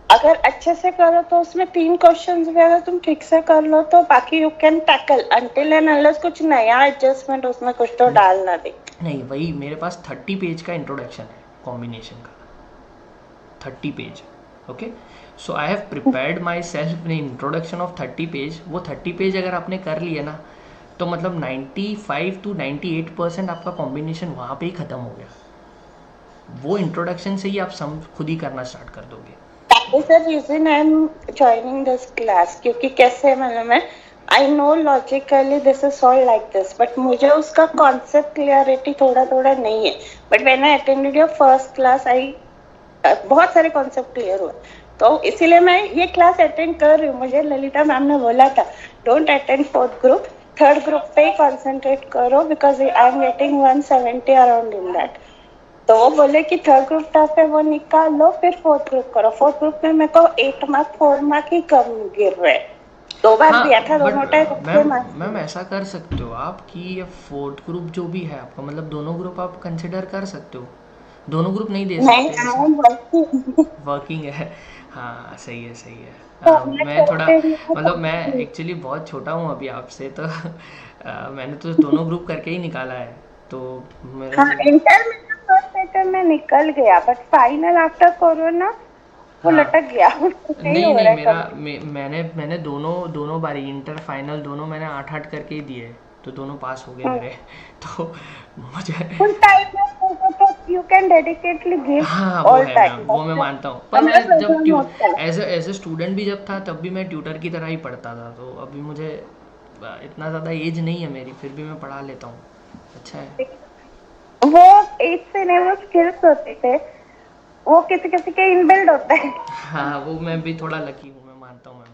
अगर अच्छे से करो तो उसमें 3 क्वेश्चंस भी अगर तुम ठीक से कर लो तो बाकी you can tackle until and unless कुछ नया एडजस्टमेंट उसमें कुछ तो डालना दे। नहीं, वही मेरे पास 30 पेज का इंट्रोडक्शन है कॉम्बिनेशन का, 30 page. Okay, so I have prepared my self in introduction of 30 page. वो 30 पेज अगर आपने कर लिए ना, तो मतलब 95 to 98% आपका कॉम्बिनेशन वहाँ पे ही ख़त्म हो गया। वो इंट्रोडक्शन से ही आप सम खुद ही करना स्टार्ट कर दोगे। That is the reason I am joining this class, क्योंकि कैसे मतलब मैं I know logically this is all like this, but मुझे उसका कॉन्सेप्ट क्लियरिटी थोड़ा थोड़ा नहीं है। But when I attended your first class आई बहुत सारे कॉन्सेप्ट क्लियर हुए, तो इसीलिए मैं ये क्लास अटेंड कर रही हूँ। मुझे ललिता मैम ने बोला था don't attend fourth group, third group पे ही कंसंट्रेट करो because I am getting 170 around in that. तो वो बोले कि थर्ड ग्रुप टफ है वो निकाल लो, फिर फोर्थ ग्रुप करो। फोर्थ ग्रुप में मेरे को 8 मार्क 4 मार्क ही कम गिर रहे। 2 बार दिया हाँ था, बट दोनों टाइम अच्छे मैम, मार्क्स मैम मिले। ऐसा कर सकते हो आप कि ये फोर्थ ग्रुप जो भी है आपका, मतलब दोनों ग्रुप आप कंसिडर कर सकते हो। दोनों ग्रुप नहीं दे नहीं, सकते आई ऐसा, एम वर्किंग। वर्किंग है। हाँ सही है सही है। तो मैं मैं थोड़ा, सोच रही मतलब मैं हूँ एक्चुअली बहुत छोटा हूँ अभी आपसे, तो मैंने तो दोनों ग्रुप करके ही निकाला है, तो मेरे हाँ, से। इंटर में तो फर्स्ट अटेम्प्ट में निकल गया, बट फाइनल आफ्टर कोरोना वो हाँ, लटक गया। नहीं नहीं हो नहीं, रहा है मेरा कंप्लीट। मैंने दोनों दोनों बारी इंटर फाइनल दोनों मैंने 8-8 करके ही दिए, तो दोनों पास हो गए मेरे। तो मुझे, फुल टाइम में होगा तो यू कैन डेडिकेटली गिव हाँ वो ऑल है मैम, टाइम, वो मैं बट मानता हूँ, पर अंदर मैं जब प्रॉब्लम होता है। एज ए स्टूडेंट भी जब था तब भी मैं ट्यूटर की तरह ही पढ़ता था, तो अभी मुझे इतना ज़्यादा एज नहीं है मेरी, फिर भी मैं पढ़ा लेता हूँ। अच्छा है। वो एज से नहीं, वो स्किल्स होते थे, वो किसी किसी के इनबिल्ड होता है। हाँ वो मैं भी थोड़ा लकी हूँ, मैं मानता हूँ मैम।